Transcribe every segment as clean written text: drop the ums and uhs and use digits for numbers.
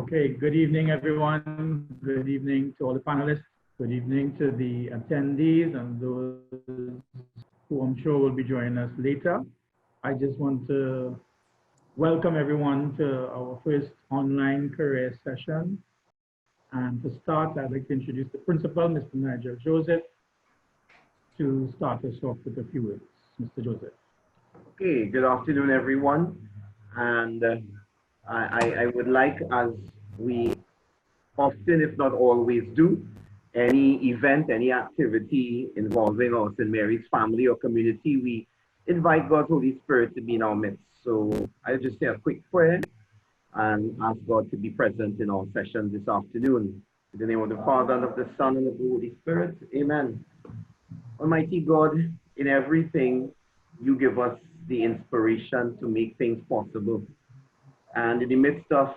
Okay, good evening, everyone. Good evening to all the panelists. Good evening to the attendees and those who I'm sure will be joining us later. I just want to welcome everyone to our first online career session. And to start, I'd like to introduce the principal, Mr. Nigel Joseph, to start us off with a few words. Mr. Joseph. Okay, good afternoon, everyone. And I would like, as we often, if not always do, any event, any activity involving our St. Mary's family or community, we invite God's Holy Spirit to be in our midst. So I'll just say a quick prayer and ask God to be present in our session this afternoon. In the name of the Father, and of the Son, and of the Holy Spirit, amen. Almighty God, in everything, you give us the inspiration to make things possible. And in the midst of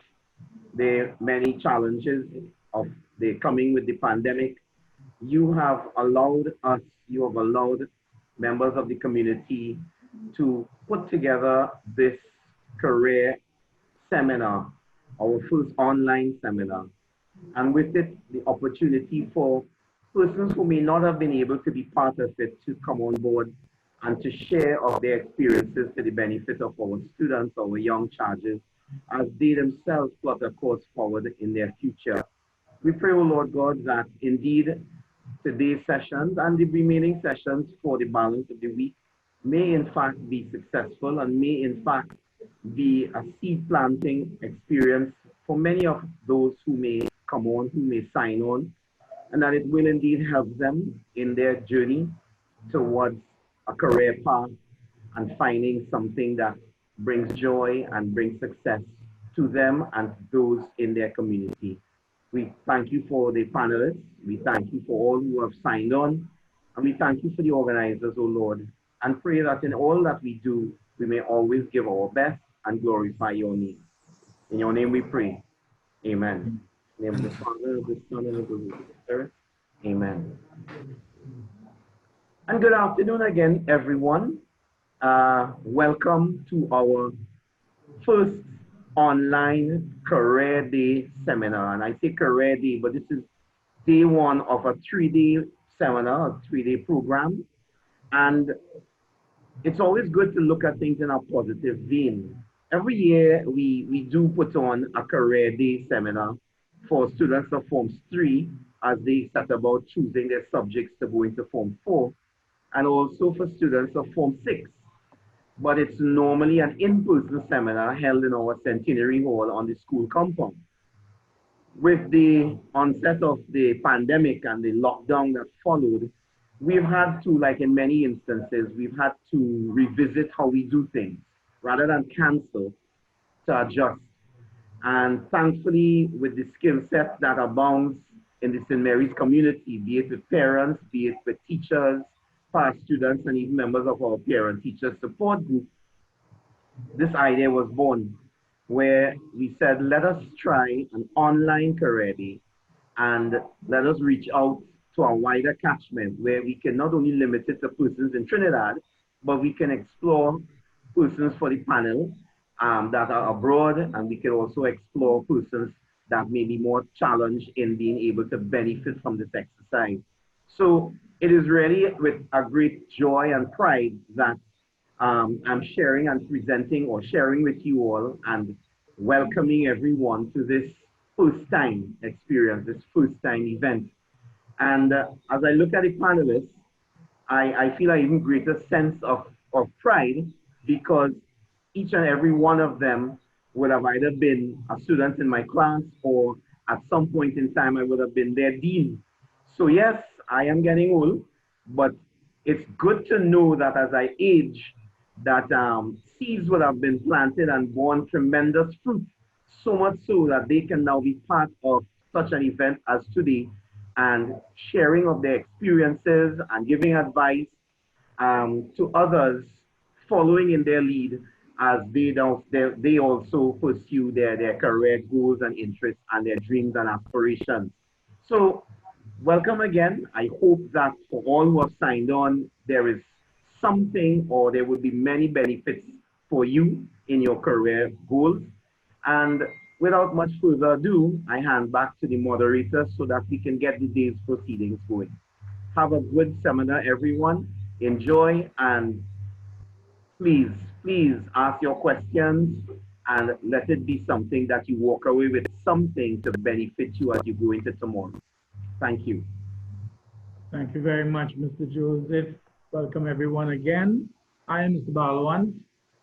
the many challenges of the coming with the pandemic, you have allowed us, you have allowed members of the community to put together this career seminar, our first online seminar. And with it, the opportunity for persons who may not have been able to be part of it to come on board and to share of their experiences to the benefit of our students, our young charges, as they themselves plot a course forward in their future. We pray, O Lord God, that indeed today's sessions and the remaining sessions for the balance of the week may in fact be successful and may in fact be a seed planting experience for many of those who may come on, who may sign on, and that it will indeed help them in their journey towards a career path and finding something that brings joy and brings success to them and those in their community. We thank you for the panelists. We thank you for all who have signed on. And we thank you for the organizers, O Lord, and pray that in all that we do, we may always give our best and glorify your name. In your name we pray. Amen. In the name of the Father, of the Son, and of the Holy Spirit. Amen. And good afternoon again, everyone. Welcome to our first online Career Day seminar. And I say Career Day, but this is day one of a 3-day seminar, a 3-day program. And it's always good to look at things in a positive vein. Every year, we do put on a Career Day seminar for students of Form 3 as they set about choosing their subjects to go into Form 4, and also for students of Form 6. But it's normally an in-person seminar held in our Centenary Hall on the school compound. With the onset of the pandemic and the lockdown that followed, we've had to, like in many instances, we've had to revisit how we do things rather than cancel, to adjust. And thankfully, with the skill set that abounds in the St. Mary's community, be it with parents, be it with teachers, past students, and even members of our parent-teacher support group, this idea was born, where we said, let us try an online career day and let us reach out to a wider catchment where we can not only limit it to persons in Trinidad, but we can explore persons for the panel that are abroad, and we can also explore persons that may be more challenged in being able to benefit from this exercise. So it is really with a great joy and pride that I'm sharing and presenting or sharing with you all and welcoming everyone to this first time experience, this first time event. And as I look at the panelists, I feel an even greater sense of pride because each and every one of them would have either been a student in my class or at some point in time I would have been their dean. So yes, I am getting old, but it's good to know that as I age, that seeds would have been planted and borne tremendous fruit, so much so that they can now be part of such an event as today and sharing of their experiences and giving advice to others following in their lead as they also pursue their career goals and interests and their dreams and aspirations. So welcome again. I hope that for all who have signed on, there is something or there will be many benefits for you in your career goals. And Without much further ado, I hand back to the moderator so that we can get the day's proceedings going. Have a good seminar, everyone. Enjoy, and please, please ask your questions, and let it be something that you walk away with something to benefit you as you go into tomorrow. Thank you. Thank you very much, Mr. Joseph. Welcome everyone again. I am Mr. Balwant,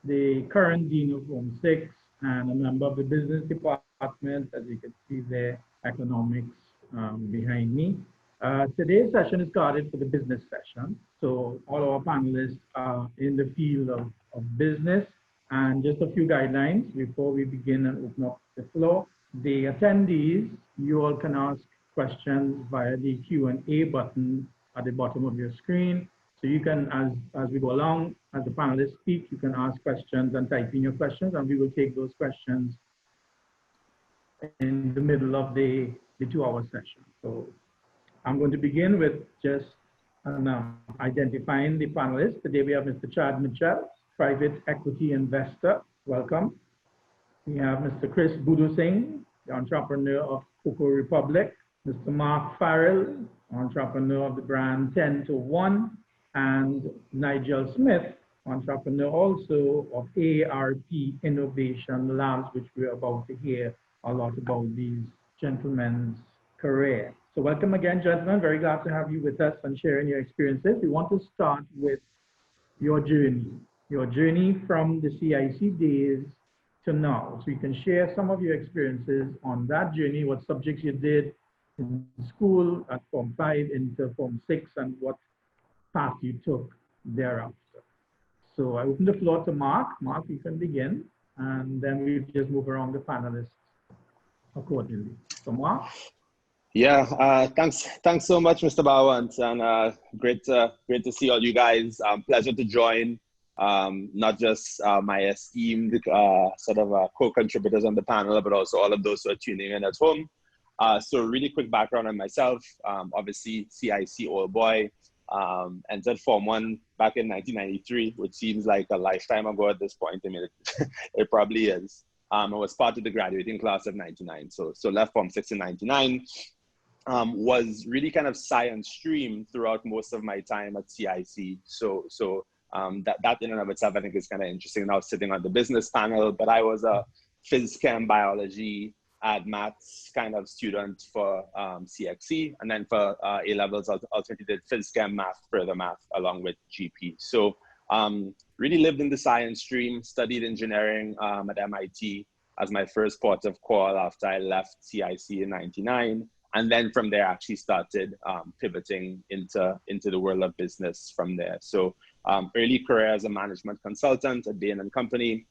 the current Dean of Form 6 and a member of the Business Department, as you can see there, economics behind me. Today's session is guarded for the business session. So all our panelists are in the field of business. And just a few guidelines before we begin and open up the floor. The attendees, you all can ask questions via the Q&A button at the bottom of your screen. So you can, as we go along, as the panelists speak, you can ask questions and type in your questions, and we will take those questions in the middle of the 2-hour session. So I'm going to begin with just identifying the panelists. Today we have Mr. Chad Mitchell, private equity investor. Welcome. We have Mr. Chris Boodoosingh, the entrepreneur of Cocoa Republic. Mr. Marc Farrell, entrepreneur of the brand 10 to 1. And Nigel Smith, entrepreneur also of AARP Innovation Labs, which we're about to hear a lot about these gentlemen's career. So welcome again, gentlemen. Very glad to have you with us and sharing your experiences. We want to start with your journey from the CIC days to now. So you can share some of your experiences on that journey, what subjects you did in school at Form 5 into Form 6, and what path you took thereafter. So I open the floor to Mark. Mark, you can begin, and then we just move around the panelists accordingly. So Mark? Yeah, thanks so much, Mr. Balwant, and great to see all you guys. Pleasure to join. Not just my esteemed co-contributors on the panel, but also all of those who are tuning in at home. So really quick background on myself. Obviously, CIC old boy. Entered Form 1 back in 1993, which seems like a lifetime ago at this point. I mean, it probably is. I was part of the graduating class of 99. So left Form 6 in 99. Was really kind of science stream throughout most of my time at CIC. So that in and of itself, I think is kind of interesting. Now sitting on the business panel, but I was a phys chem biology ad maths kind of student for CXC, and then for A levels, ultimately did phys chem math, further math, along with GP. So really lived in the science stream, studied engineering at MIT as my first port of call after I left CIC in 99. And then from there, actually started pivoting into the world of business from there. So early career as a management consultant at Bain & Company,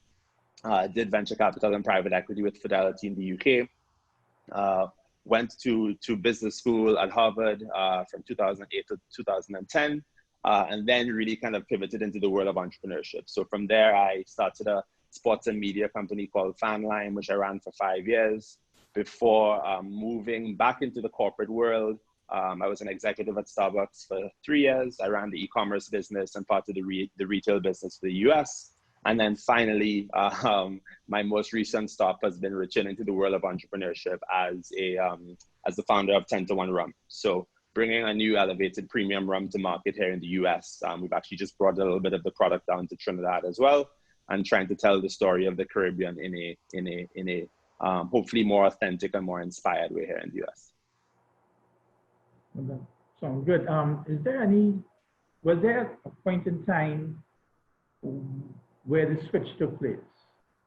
did venture capital and private equity with Fidelity in the UK. Went to business school at Harvard from 2008 to 2010, and then really kind of pivoted into the world of entrepreneurship. So from there, I started a sports and media company called Fanline, which I ran for 5 years. Before moving back into the corporate world, I was an executive at Starbucks for 3 years. I ran the e-commerce business and part of the retail business for the US. And then finally, my most recent stop has been returning to the world of entrepreneurship as the founder of 10 to 1 Rum. So bringing a new elevated premium rum to market here in the US. We've actually just brought a little bit of the product down to Trinidad as well, and trying to tell the story of the Caribbean in a hopefully more authentic and more inspired way here in the US. Okay. Sounds good. Was there a point in time where the switch took place?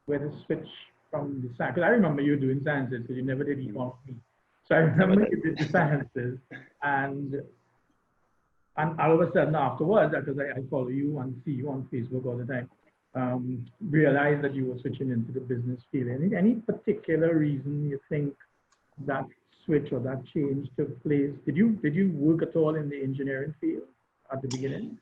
Where the switch from the science, because I remember you doing sciences, because you never did economics. So I remember you did the sciences, and all of a sudden afterwards, because I follow you and see you on Facebook all the time, realized that you were switching into the business field. Any particular reason you think that switch or that change took place? Did you work at all in the engineering field at the beginning?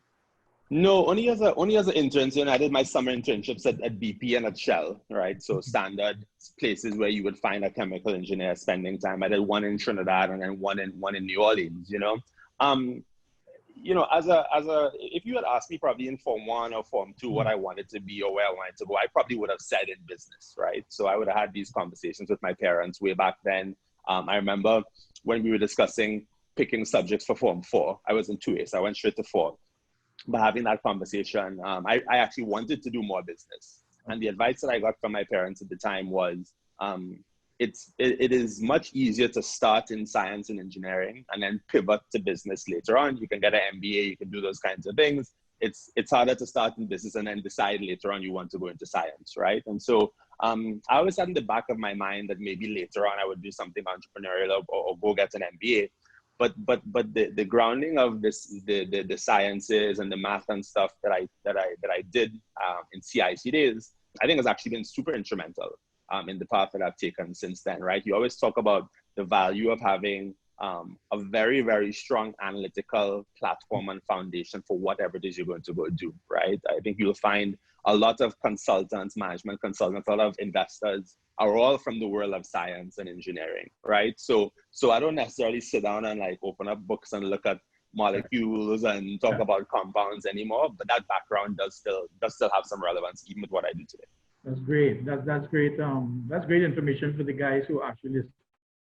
No, only as an intern. So I did my summer internships at BP and at Shell, right? So standard places where you would find a chemical engineer spending time. I did one in Trinidad and then one in New Orleans, you know. you know, if you had asked me probably in Form 1 or Form 2 what I wanted to be or where I wanted to go, I probably would have said in business, right? So I would have had these conversations with my parents way back then. I remember when we were discussing picking subjects for Form 4, I was in 2A, so I went straight to 4. But having that conversation, I actually wanted to do more business. And the advice that I got from my parents at the time was, it is much easier to start in science and engineering and then pivot to business later on. You can get an MBA, you can do those kinds of things. It's harder to start in business and then decide later on you want to go into science, right? And so I always had in the back of my mind that maybe later on I would do something entrepreneurial or go get an MBA. But the grounding of the sciences and the math and stuff that I did in CIC days, I think has actually been super instrumental in the path that I've taken since then, right? You always talk about the value of having a very, very strong analytical platform and foundation for whatever it is you're going to go do, right? I think you'll find a lot of consultants, management consultants, a lot of investors are all from the world of science and engineering, right? So I don't necessarily sit down and like open up books and look at molecules and talk about compounds anymore, but that background does still have some relevance even with what I do today. That's great. That's great. That's great information for the guys who are actually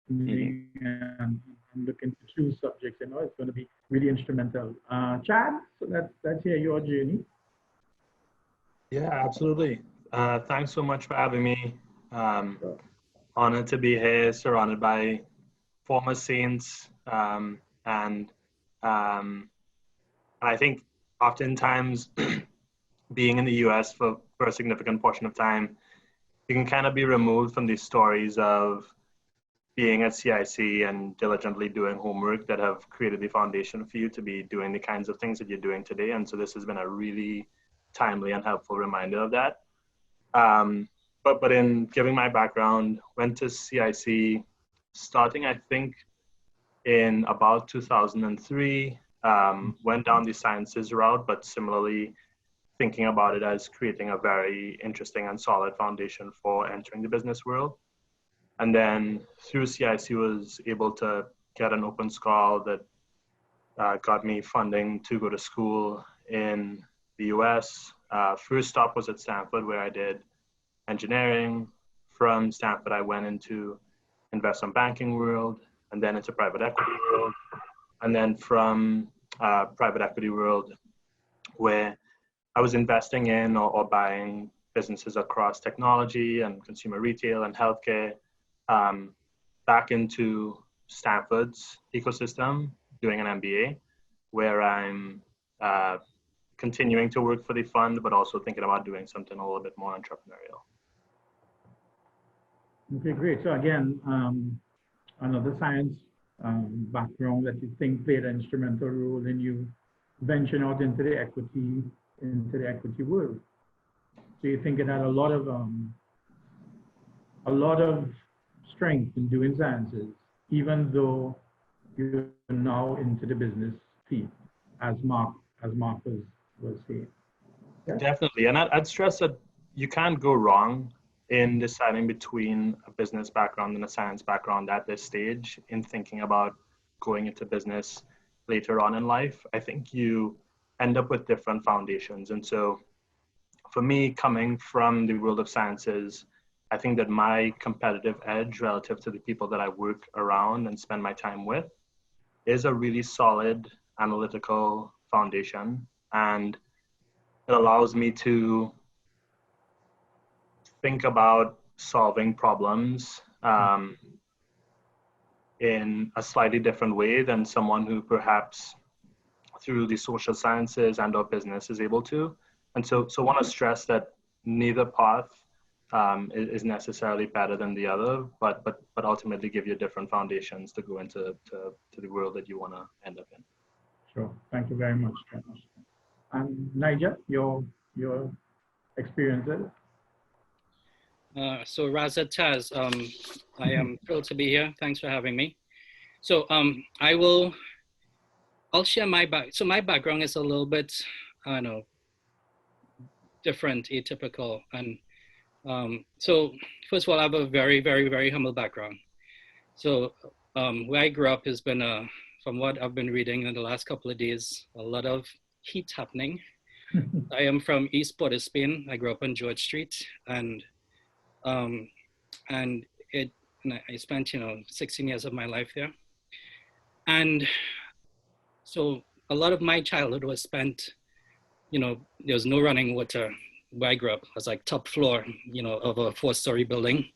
listening and looking to choose subjects. You know, it's going to be really instrumental. Chad, so let's hear your journey. Yeah, absolutely. Thanks so much for having me. Honored to be here, surrounded by former Saints, and I think oftentimes being in the US for a significant portion of time, you can kind of be removed from these stories of being at CIC and diligently doing homework that have created the foundation for you to be doing the kinds of things that you're doing today. And so this has been a really timely and helpful reminder of that. But in giving my background, went to CIC starting, I think, in about 2003, went down the sciences route, but similarly thinking about it as creating a very interesting and solid foundation for entering the business world. And then through CIC was able to get an open scholar that got me funding to go to school in the US. First stop was at Stanford, where I did engineering. From Stanford, I went into investment banking world and then into private equity world. And then from private equity world, where I was investing in or buying businesses across technology and consumer retail and healthcare, back into Stanford's ecosystem, doing an MBA, where I'm continuing to work for the fund, but also thinking about doing something a little bit more entrepreneurial. Okay, great. So again, another science background that you think played an instrumental role in you venturing out into the equity world. So you think it had a lot of strength in doing sciences, even though you're now into the business field, as Marc was saying. Yeah? Definitely, and I'd stress that you can't go wrong in deciding between a business background and a science background at this stage in thinking about going into business later on in life. I think you end up with different foundations. And so for me, coming from the world of sciences, I think that my competitive edge relative to the people that I work around and spend my time with is a really solid analytical foundation. And it allows me to think about solving problems in a slightly different way than someone who perhaps through the social sciences and or business is able to. And so want to stress that neither path is necessarily better than the other, but ultimately give you different foundations to go into the world that you want to end up in. Sure. Thank you very much. And Nigel, your experiences? So Razat Taz, I am thrilled to be here. Thanks for having me. So I'll share my so my background is a little bit, I don't know, different, atypical. And so first of all, I have a very, very, very humble background. So where I grew up has been a from what I've been reading in the last couple of days, a lot of heat happening. I am from East Port of Spain. I grew up on George Street, and I spent 16 years of my life there. And so a lot of my childhood was spent, there was no running water where I grew up. It was like top floor, of a 4-story building.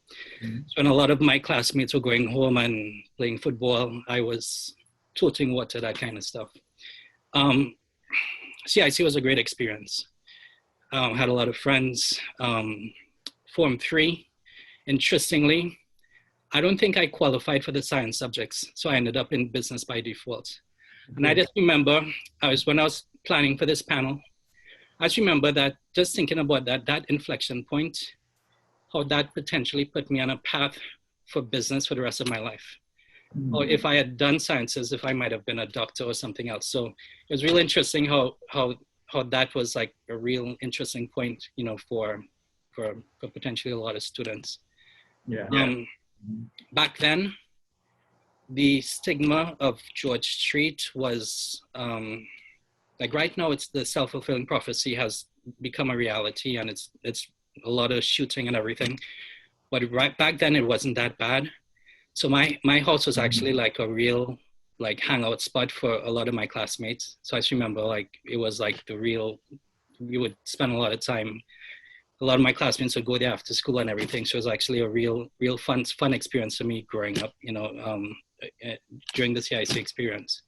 Mm-hmm. So when a lot of my classmates were going home and playing football, I was toting water, that kind of stuff. CIC was a great experience. Had a lot of friends. Form 3, interestingly, I don't think I qualified for the science subjects, so I ended up in business by default. And I just remember, when I was planning for this panel, I just remember that just thinking about that inflection point, how that potentially put me on a path for business for the rest of my life. Mm-hmm. Or if I had done sciences, if I might have been a doctor or something else. So it was really interesting how that was like a real interesting point, for potentially a lot of students. Yeah. Back then, the stigma of George Street was like right now, it's the self-fulfilling prophecy has become a reality, and it's a lot of shooting and everything. But right back then, it wasn't that bad. So my house was actually like a real hangout spot for a lot of my classmates. So I just remember it was like we would spend a lot of time. A lot of my classmates would go there after school and everything. So it was actually a real fun experience for me growing up, during the CIC experience.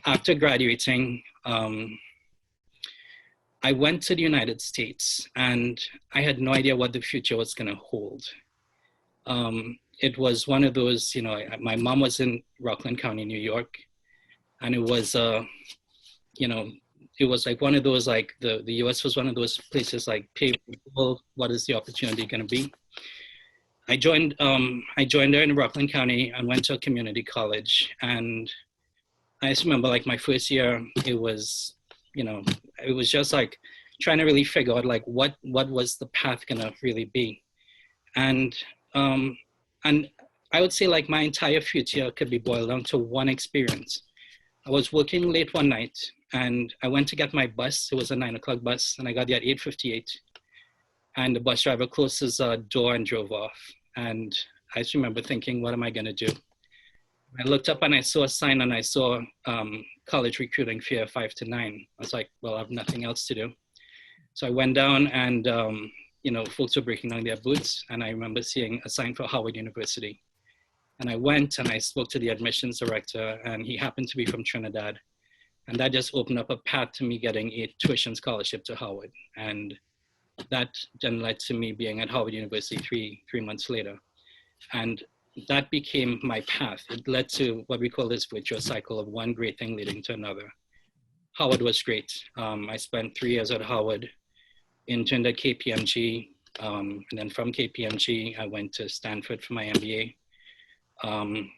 After graduating, I went to the United States, and I had no idea what the future was going to hold. It was one of those, my mom was in Rockland County, New York, and it was, it was like one of those, like the US was one of those places like, pay people, what is the opportunity going to be? I joined there in Rockland County and went to a community college. And I just remember like my first year, it was just like trying to really figure out like what was the path going to really be. And I would say like my entire future could be boiled down to one experience. I was working late one night, and I went to get my bus. It was a 9 o'clock bus, and I got there at 8:58. And the bus driver closed his door and drove off. And I just remember thinking, what am I going to do? I looked up and I saw a sign, and I saw college recruiting fair 5 to 9. I was like, well, I have nothing else to do. So I went down, and folks were breaking down their boots, and I remember seeing a sign for Howard University. And I went and I spoke to the admissions director, and he happened to be from Trinidad. And that just opened up a path to me getting a tuition scholarship to Howard. And that then led to me being at Howard University three months later. And that became my path. It led to what we call this virtuous cycle of one great thing leading to another. Howard was great. I spent 3 years at Howard, interned at KPMG, and then from KPMG, I went to Stanford for my MBA.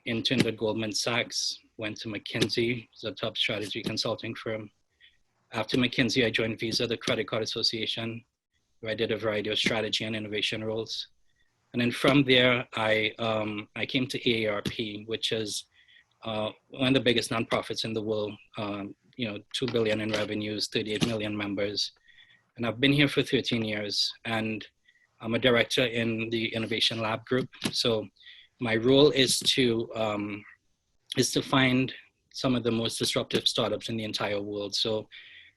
Interned at Goldman Sachs, went to McKinsey, it's a top strategy consulting firm. After McKinsey, I joined Visa, the credit card association, where I did a variety of strategy and innovation roles. And then from there, I came to AARP, which is one of the biggest nonprofits in the world, 2 billion in revenues, 38 million members. And I've been here for 13 years, and I'm a director in the Innovation Lab group. So my role is to find some of the most disruptive startups in the entire world. So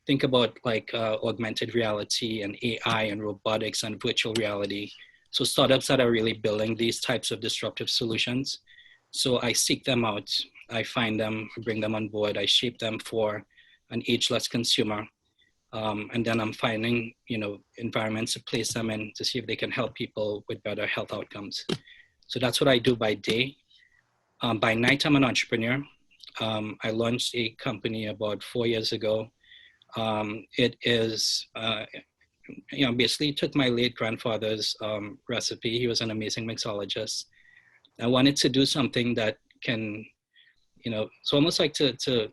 think about like augmented reality and AI and robotics and virtual reality. So startups that are really building these types of disruptive solutions. So I seek them out, I find them, bring them on board, I shape them for an ageless consumer. And then I'm finding, environments to place them in to see if they can help people with better health outcomes. So that's what I do by day. By night, I'm an entrepreneur. I launched a company about 4 years ago. It is, basically took my late grandfather's recipe. He was an amazing mixologist. I wanted to do something that can, it's almost like to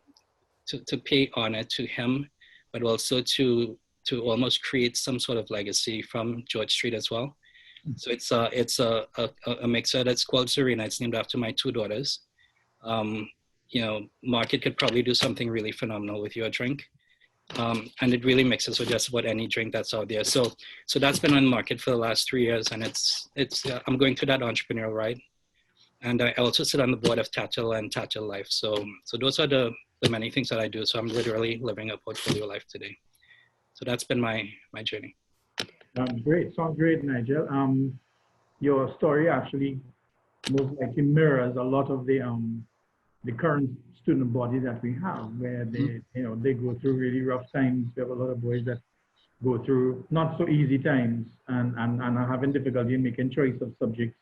pay honor to him, but also to almost create some sort of legacy from George Street as well. So it's a mixer that's called Serena. It's named after my 2 daughters. Market could probably do something really phenomenal with your drink. And it really mixes with just about any drink that's out there. So that's been on market for the last 3 years, and I'm going through that entrepreneurial ride. And I also sit on the board of Tattle and Tattle Life. So those are the many things that I do. So I'm literally living a portfolio life today. So that's been my journey. Great, sounds great, Nigel. Your story actually most likely mirrors a lot of the current student body that we have, where they go through really rough times. We have a lot of boys that go through not so easy times and are having difficulty in making choice of subjects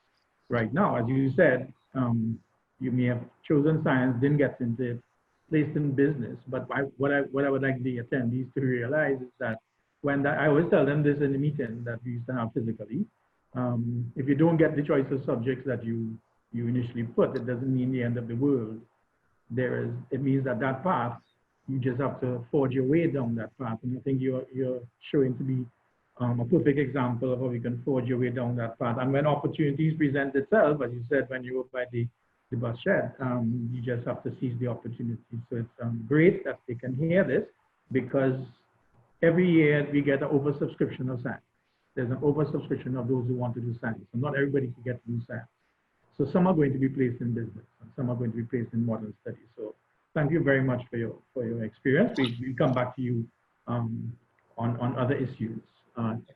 right now. As you said, you may have chosen science, didn't get into it, placed in business. But what I would like the attendees to realize is that I always tell them this in the meeting that we used to have physically, if you don't get the choice of subjects that you initially put, it doesn't mean the end of the world. It means that path, you just have to forge your way down that path. And I think you're showing to be a perfect example of how you can forge your way down that path. And when opportunities present itself, as you said, when you were by the bus shed, you just have to seize the opportunity. So it's great that they can hear this, because every year we get an oversubscription of science. There's an oversubscription of those who want to do science, and not everybody can get to do science. So some are going to be placed in business, and some are going to be placed in modern studies. So thank you very much for your experience. We'll come back to you on other issues.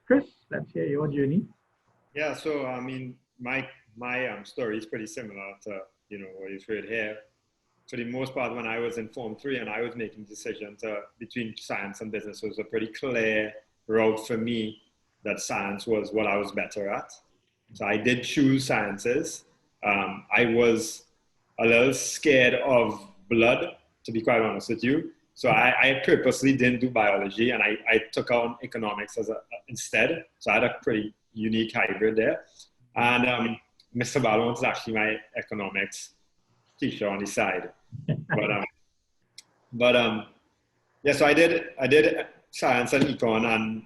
Chris, let's hear your journey. Yeah, so I mean, my story is pretty similar to what you've heard here. For the most part, when I was in Form 3 and I was making decisions between science and business, it was a pretty clear route for me that science was what I was better at. So I did choose sciences. I was a little scared of blood, to be quite honest with you. So I purposely didn't do biology, and I took on economics instead. So I had a pretty unique hybrid there. And Mr. Balwant is actually my economics teacher on the side. Yeah, so I did science and econ, and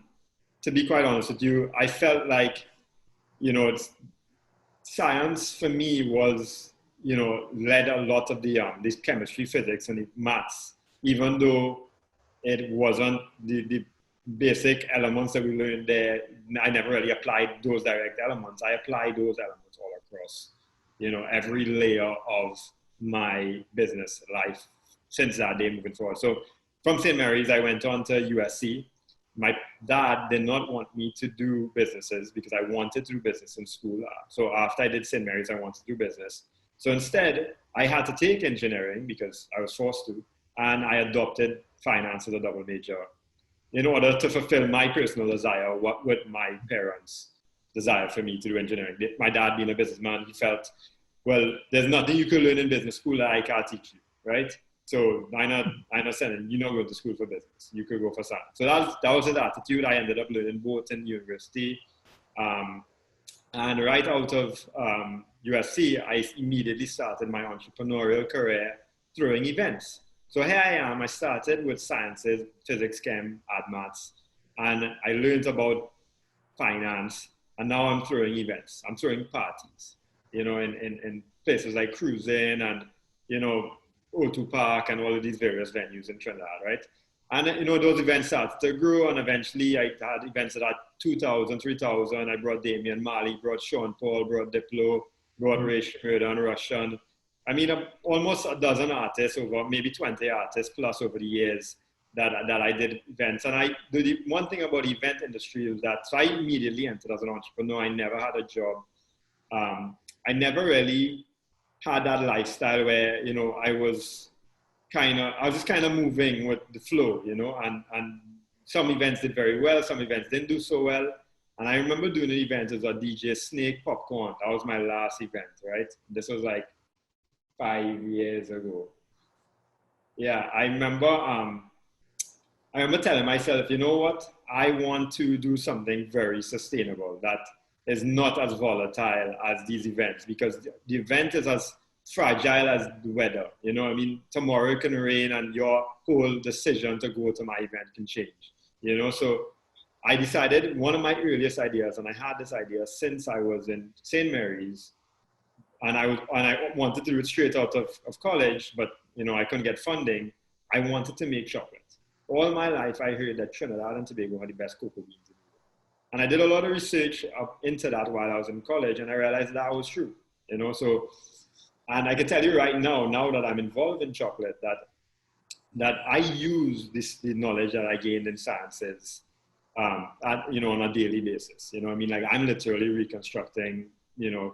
to be quite honest with you, I felt like, science for me was, led a lot of the this chemistry, physics, and the maths, even though it wasn't the basic elements that we learned there. I never really applied those direct elements. I applied those elements all across, every layer of my business life since that day moving forward. So from St. Mary's, I went on to USC. My dad did not want me to do businesses because I wanted to do business in school. So after I did St. Mary's, I wanted to do business. So instead, I had to take engineering because I was forced to, and I adopted finance as a double major in order to fulfill my personal desire, with my parents' desire for me to do engineering. My dad being a businessman, he felt, well, there's nothing you can learn in business school that I can't teach you, right? So I'm not saying you're not going to school for business. You could go for science. So that was his attitude. I ended up learning both in university. And right out of USC, I immediately started my entrepreneurial career throwing events. So here I am. I started with sciences, physics, chem, art, maths, and I learned about finance. And now I'm throwing events. I'm throwing parties, in places like Cruising and, O2 Park and all of these various venues in Trinidad, right? And, those events started to grow, and eventually I had events that had 2,000, 3,000. I brought Damian Marley, brought Sean Paul, brought Diplo, brought Ray Schmurda and Russian. I mean, almost a dozen artists, over maybe 20 artists plus over the years that I did events. And the one thing about the event industry is that, so I immediately entered as an entrepreneur. I never had a job. I never really had that lifestyle where, I was just kind of moving with the flow, and some events did very well, some events didn't do so well. And I remember doing an event as a DJ Snake Popcorn. That was my last event, right? This was like 5 years ago. Yeah, I remember telling myself, you know what? I want to do something very sustainable that is not as volatile as these events, because the event is as fragile as the weather. Tomorrow it can rain and your whole decision to go to my event can change. So I decided, one of my earliest ideas, and I had this idea since I was in St. Mary's, and I wanted to do it straight out of college, but I couldn't get funding, I wanted to make chocolate. All my life, I heard that Trinidad and Tobago had the best cocoa beans in the world. And I did a lot of research into that while I was in college, and I realized that was true, so, and I can tell you right now that I'm involved in chocolate, that I use the knowledge that I gained in sciences, on a daily basis. Like I'm literally reconstructing,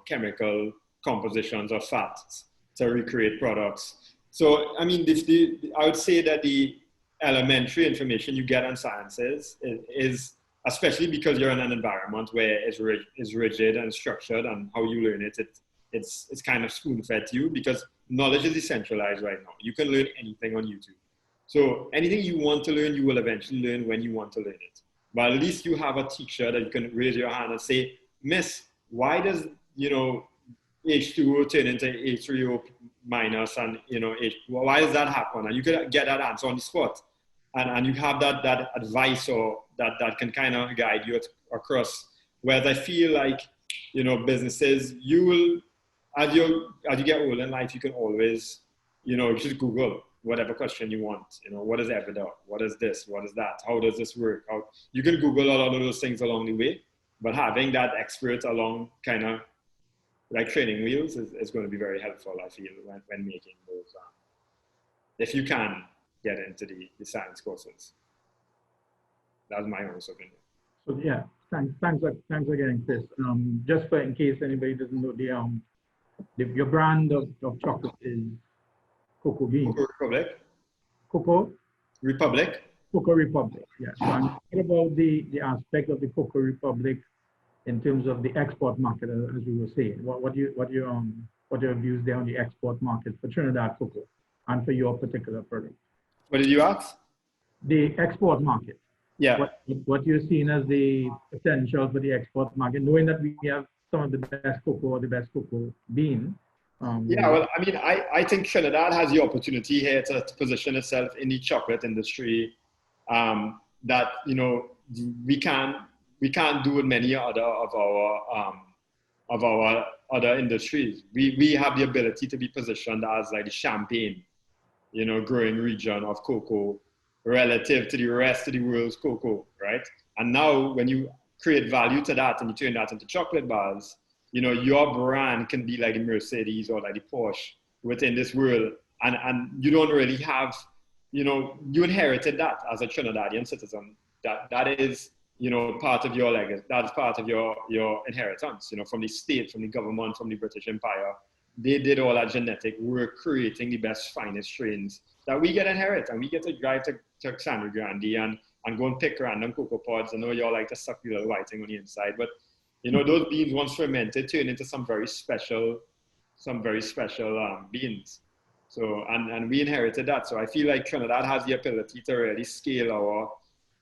chemical compositions of fats to recreate products. So, I mean, I would say that the elementary information you get on sciences is especially because you're in an environment where it's rigid and structured, and how you learn it's kind of spoon-fed to you, because knowledge is decentralized right now. You can learn anything on YouTube. So anything you want to learn, you will eventually learn when you want to learn it. But at least you have a teacher that you can raise your hand and say, Miss, why does, H2O turn into H3O minus, and, why does that happen? And you could get that answer on the spot. And you have that advice, or that can kind of guide you across. Whereas I feel like, businesses, you will, as you get older in life, you can always, just Google whatever question you want. What is EBITDA? What is this? What is that? How does this work? You can Google a lot of those things along the way, but having that expert along, kind of like training wheels, is going to be very helpful, I feel, when making those, if you can get into the science courses. That's my honest opinion. So yeah, thanks again, Chris. Just for in case anybody doesn't know, your brand of chocolate is Cocoa Beans. Cocoa Republic. Cocoa Republic. Cocoa Republic. Yeah. So I'm talking about the aspect of the Cocoa Republic in terms of the export market, as we were saying. What your views there on the export market for Trinidad cocoa and for your particular product? What did you ask? The export market. Yeah. What you're seeing as the potential for the export market, knowing that we have some of the best cocoa or the best cocoa bean. Yeah, well, I mean, I think Trinidad has the opportunity here to position itself in the chocolate industry, that we can't do in many other of our other industries. We have the ability to be positioned as like the Champagne, growing region of cocoa relative to the rest of the world's cocoa, right? And now when you create value to that and you turn that into chocolate bars, your brand can be like the Mercedes or like the Porsche within this world. And you don't really have, you inherited that as a Trinidadian citizen. That is, part of your legacy. That's part of your inheritance, from the state, from the government, from the British Empire. They did all that genetic work creating the best, finest strains that we get inherit. And we get to drive to Sandra Grande and go and pick random cocoa pods. I know y'all like to suck the little whiting on the inside, but those beans, once fermented, turn into some very special beans. So, and we inherited that. So I feel like Trinidad has the ability to really scale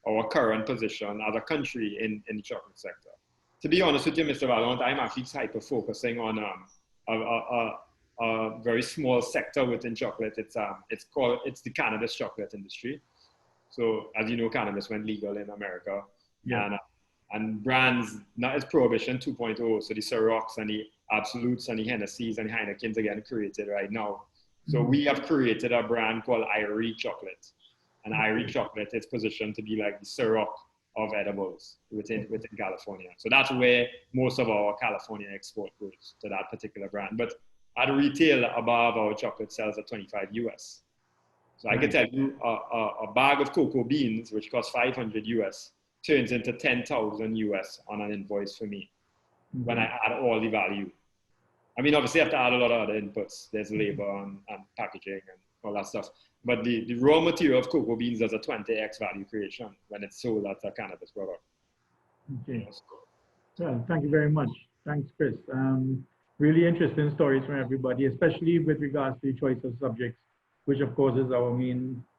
our current position as a country in the chocolate sector. To be honest with you, Mr. Valent, I'm actually hyper-focusing on a very small sector within chocolate. It's the cannabis chocolate industry. So as you know, cannabis went legal in America. Yeah. And brands, not as Prohibition 2.0, so the Cirocs and the Absolutes and the Hennessy's and the Heinekens are getting created right now. So we have created a brand called Irie Chocolate. And Irie Chocolate is positioned to be like the Ciroc of edibles within California. So that's where most of our California export goes, to that particular brand. But at retail, above, our chocolate sells at $25 US. So I can tell you a bag of cocoa beans, which costs $500 US, turns into 10,000 US on an invoice for me when I add all the value. I mean, obviously I have to add a lot of other inputs. There's labor and packaging and all that stuff. But the raw material of cocoa beans does a 20x value creation when it's sold as a cannabis product. Okay. Well, thank you very much. Thanks, Chris. Really interesting stories from everybody, especially with regards to the choice of subjects, which of course is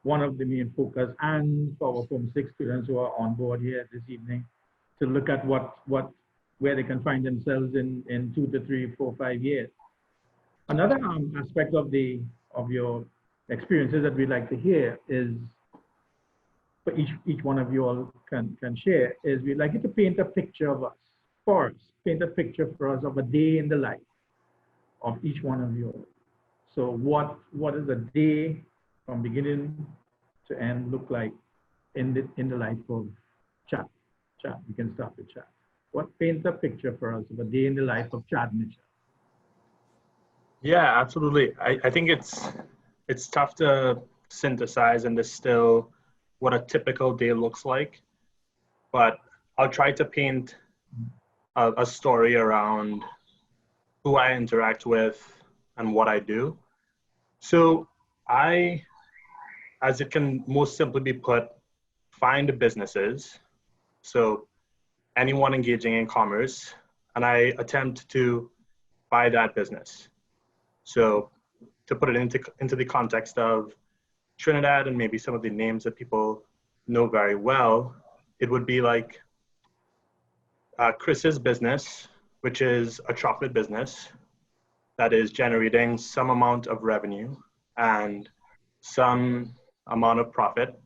one of the main focus, and for our Form 6 students who are on board here this evening, to look at where they can find themselves in 2 to 3, 4, 5 years. Another aspect of your experiences that we'd like to hear is, for each one of you all can share, is we'd like you to paint a picture of us, for us, paint a picture for us of a day in the life of each one of you all. So what does a day from beginning to end look like in the life of Chat? Chat, we can start with Chat. What paints a picture for us of a day in the life of Chat Mitchell? Yeah, absolutely. I think it's tough to synthesize and distill what a typical day looks like, but I'll try to paint a story around who I interact with and what I do. So I, as it can most simply be put, find businesses. So anyone engaging in commerce, and I attempt to buy that business. So to put it into the context of Trinidad and maybe some of the names that people know very well, it would be like Chris's business, which is a chocolate business that is generating some amount of revenue and some amount of profit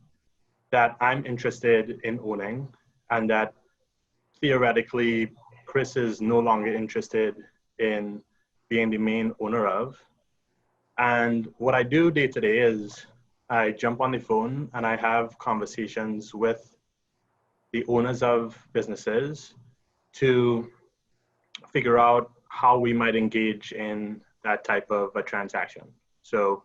that I'm interested in owning, and that theoretically Chris is no longer interested in being the main owner of. And what I do day to day is I jump on the phone and I have conversations with the owners of businesses to figure out how we might engage in that type of a transaction. So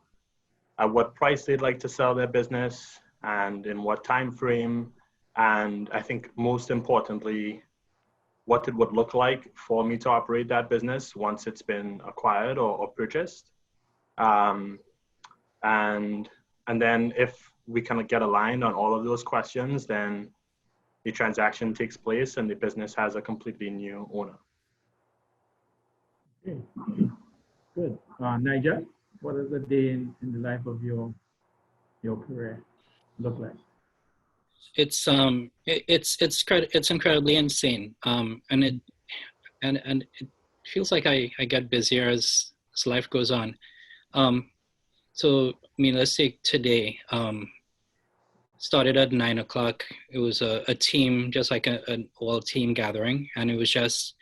at what price they'd like to sell their business and in what time frame. And I think most importantly, what it would look like for me to operate that business once it's been acquired or purchased. And then if we kind of get aligned on all of those questions, then the transaction takes place and the business has a completely new owner. Okay, good. Nigel, what does a day in the life of your career look like? It's incredibly insane, and it feels like I get busier as life goes on. So I mean, let's say today, started at 9 o'clock. It was a team, just like an all team gathering, and it was just,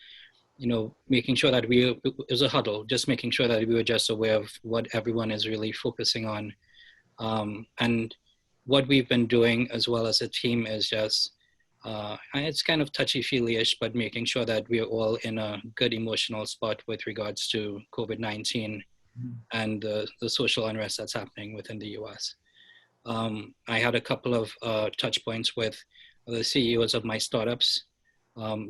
you know, making sure that it was a huddle, just making sure that we were just aware of what everyone is really focusing on, and what we've been doing as well as a team is just, it's kind of touchy-feely-ish, but making sure that we're all in a good emotional spot with regards to COVID-19 and the social unrest that's happening within the US. I had a couple of touch points with the CEOs of my startups,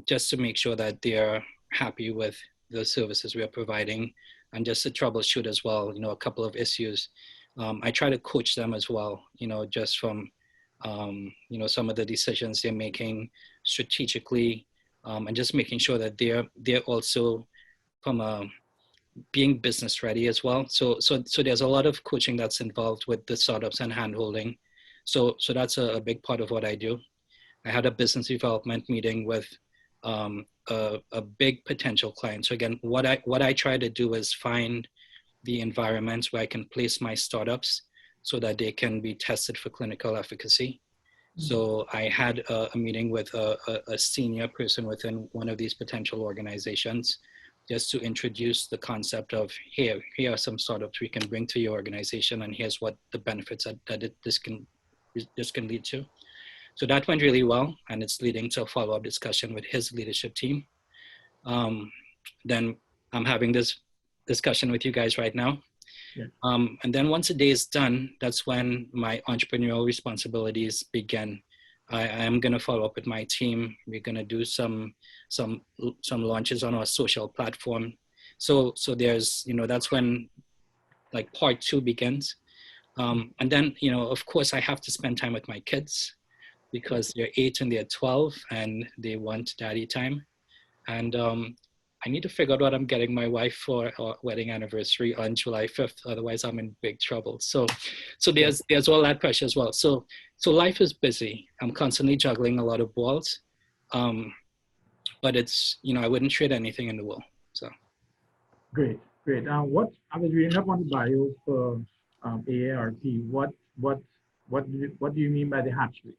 just to make sure that they're happy with the services we are providing, and just to troubleshoot as well, you know, a couple of issues. I try to coach them as well, you know, just from, you know, some of the decisions they're making strategically, and just making sure that they're also from being business ready as well. So there's a lot of coaching that's involved with the startups and handholding. So that's a big part of what I do. I had a business development meeting with a big potential client. So again, what I try to do is find the environments where I can place my startups so that they can be tested for clinical efficacy. So I had a meeting with a senior person within one of these potential organizations, just to introduce the concept of, here are some startups we can bring to your organization, and here's what the benefits that this can lead to. So that went really well, and it's leading to a follow-up discussion with his leadership team. Then I'm having this discussion with you guys right now. Yeah. And then once a day is done, that's when my entrepreneurial responsibilities begin. I am going to follow up with my team. We're going to do some launches on our social platform. So there's, you know, that's when like part 2 begins. And then, you know, of course I have to spend time with my kids because they're 8 and they're 12 and they want daddy time. And I need to figure out what I'm getting my wife for our wedding anniversary on July 5th. Otherwise, I'm in big trouble. So there's all that pressure as well. So life is busy. I'm constantly juggling a lot of balls, but it's, you know, I wouldn't trade anything in the world. So Great. What I was reading up on the bio for AARP. What do you mean by the hatchery?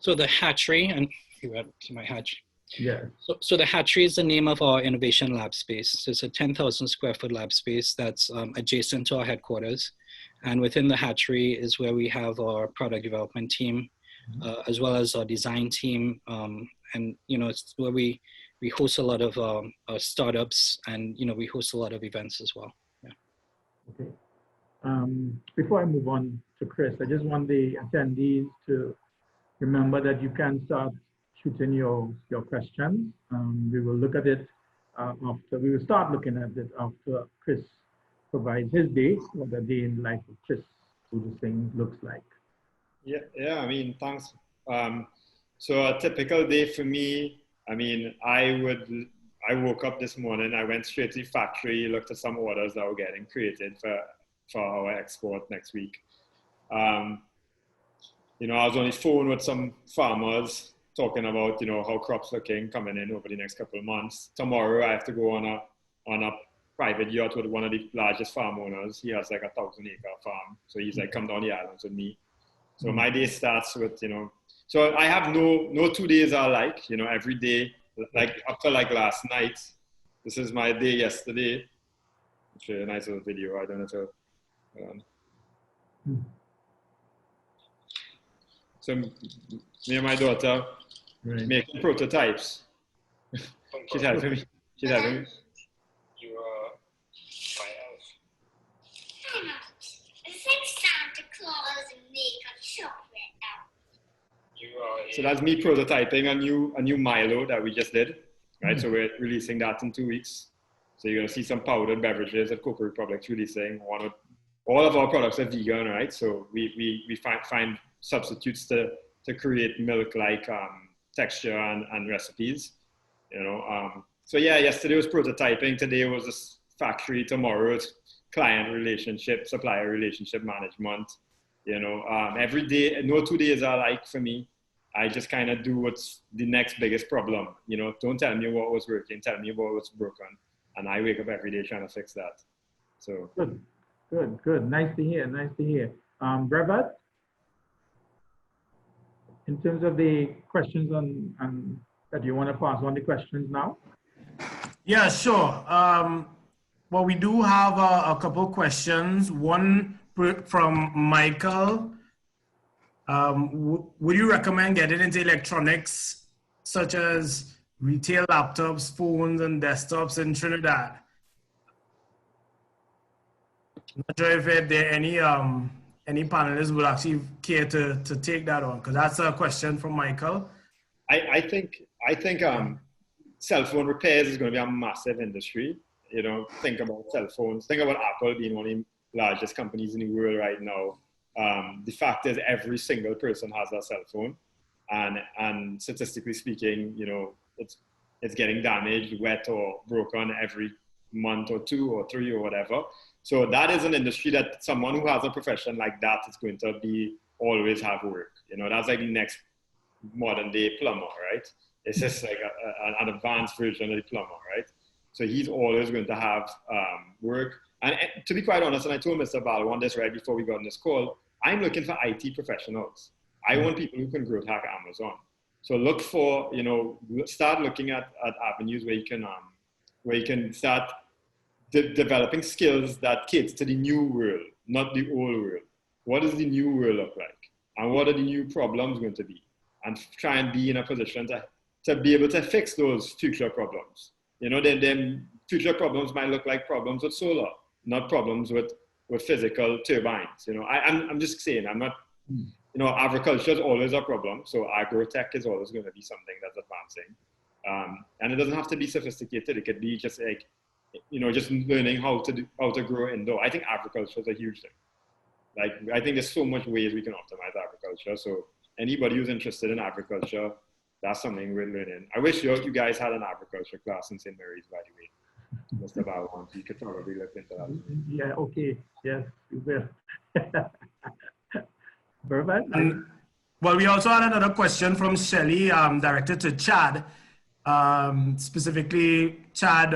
So the hatchery, and here, see my hatch. Yes. So the hatchery is the name of our innovation lab space. So it's a 10,000 square foot lab space that's adjacent to our headquarters. And within the hatchery is where we have our product development team, as well as our design team. And, you know, it's where we host a lot of startups, and, you know, we host a lot of events as well. Yeah. Okay. Before I move on to Chris, I just want the attendees to remember that you can start shooting your questions. We will look at it we will start looking at it after Chris provides his day, what the day in life of Chris Boodoosingh looks like. Yeah, I mean, thanks. So a typical day for me, I mean, I woke up this morning, I went straight to the factory, looked at some orders that were getting created for our export next week. You know, I was on the phone with some farmers talking about, you know, how crops looking coming in over the next couple of months. Tomorrow I have to go on a private yacht with one of the largest farm owners. He has like 1,000-acre farm. So he's like, come down the islands with me. So my day starts with, you know, so I have no 2 days are alike, you know, every day, like after like last night, this is my day yesterday. I'll show you a nice little video. I don't know to, so me and my daughter making prototypes. She's helping me. She's helping me. You my elf. I think Santa Claus and make a chocolate elf. So that's me prototyping a new Milo that we just did, right? So we're releasing that in 2 weeks. So you're gonna see some powdered beverages that Cocoa Republic's releasing. All of our products are vegan, right? So we find substitutes to create milk-like texture and recipes, you know. So yeah, yesterday was prototyping. Today was this factory. Tomorrow it's client relationship, supplier relationship management. You know, every day, no 2 days are alike for me. I just kind of do what's the next biggest problem. You know, don't tell me what was working, tell me what was broken. And I wake up every day trying to fix that. So Good. Nice to hear. Brevat, in terms of the questions on that you want to pass on the questions now? Yeah, sure. Well, we do have a couple questions. One from Michael. Would you recommend getting into electronics such as retail laptops, phones, and desktops in Trinidad? I'm not sure if there are any panelists would actually care to take that on, because that's a question from Michael. I think cell phone repairs is going to be a massive industry. You know, think about cell phones. Think about Apple being one of the largest companies in the world right now. The fact is, every single person has a cell phone, and statistically speaking, you know, it's getting damaged, wet, or broken every month or 2 or 3 or whatever. So that is an industry that someone who has a profession like that is going to be always have work. You know, that's like the next modern day plumber, right? It's just like an advanced version of the plumber, right? So he's always going to have work. And to be quite honest, and I told Mr. Balwan this right before we got on this call, I'm looking for IT professionals. I want people who can growth hack Amazon. So look for, you know, start looking at avenues where you can start developing skills that cater to the new world, not the old world. What does the new world look like? And what are the new problems going to be? And try and be in a position to be able to fix those future problems. You know, then future problems might look like problems with solar, not problems with physical turbines. You know, I'm just saying, I'm not, you know, agriculture is always a problem. So agrotech is always going to be something that's advancing. And it doesn't have to be sophisticated. It could be just like, you know, just learning how to grow indoor. I think agriculture is a huge thing. Like, I think there's so much ways we can optimize agriculture. So anybody who's interested in agriculture, that's something we're learning. I wish you guys had an agriculture class in St. Mary's, by the way. Mr. Balwan, you could probably look into that. Yeah, okay. Yes, we will. Perfect. Well, we also had another question from Shelley, directed to Chad. Specifically, Chad,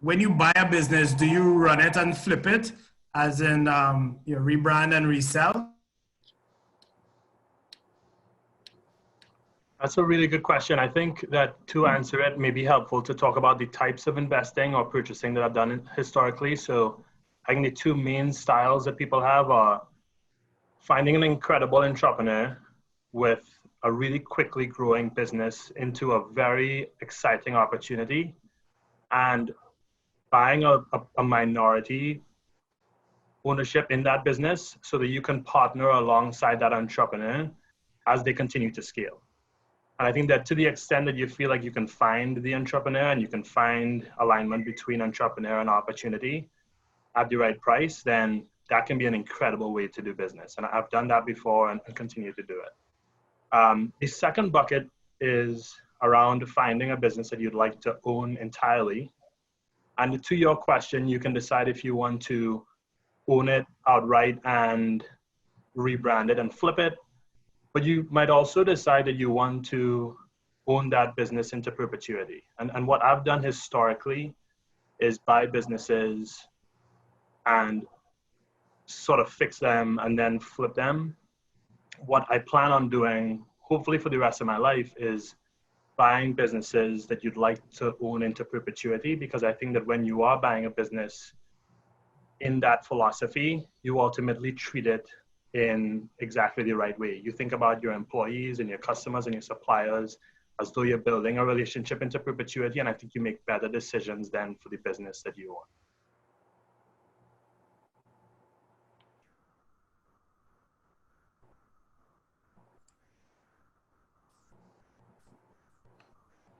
when you buy a business, do you run it and flip it, as in you rebrand and resell? That's a really good question. I think that to answer it may be helpful to talk about the types of investing or purchasing that I've done historically. So I think the two main styles that people have are finding an incredible entrepreneur with a really quickly growing business into a very exciting opportunity and buying a minority ownership in that business so that you can partner alongside that entrepreneur as they continue to scale. And I think that to the extent that you feel like you can find the entrepreneur and you can find alignment between entrepreneur and opportunity at the right price, then that can be an incredible way to do business. And I've done that before and continue to do it. The second bucket is around finding a business that you'd like to own entirely. And to your question, you can decide if you want to own it outright and rebrand it and flip it. But you might also decide that you want to own that business into perpetuity. And what I've done historically is buy businesses and sort of fix them and then flip them. What I plan on doing, hopefully for the rest of my life, is buying businesses that you'd like to own into perpetuity, because I think that when you are buying a business in that philosophy, you ultimately treat it in exactly the right way. You think about your employees and your customers and your suppliers as though you're building a relationship into perpetuity, and I think you make better decisions then for the business that you own.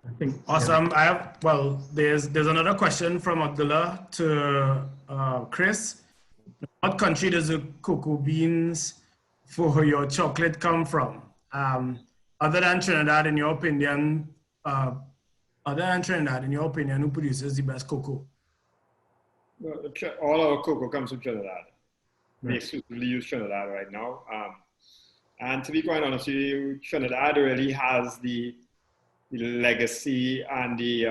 I think. Awesome. I have, well, there's another question from Abdullah to Chris. What country does the cocoa beans for your chocolate come from? Other than Trinidad, in your opinion, who produces the best cocoa? Well, all our cocoa comes from Trinidad. We exclusively use Trinidad right now. And to be quite honest with you, Trinidad really has the legacy and the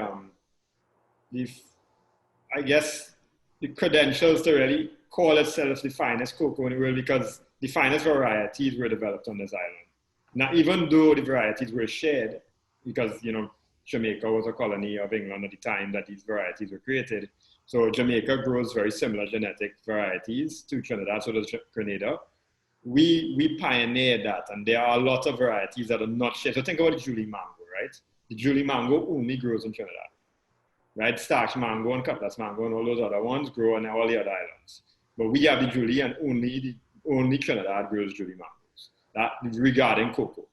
I guess the credentials to really call itself the finest cocoa in the world, because the finest varieties were developed on this island. Now, even though the varieties were shared, because, you know, Jamaica was a colony of England at the time that these varieties were created. So Jamaica grows very similar genetic varieties to Trinidad, so does Grenada. We pioneered that, and there are a lot of varieties that are not shared. So think about the Julie mango, right? The Julie mango only grows in Trinidad, right? Starch mango and cutlass mango and all those other ones grow on all the other islands. But we have the Julie, and only Trinidad grows Julie mangoes. That regarding cocoa,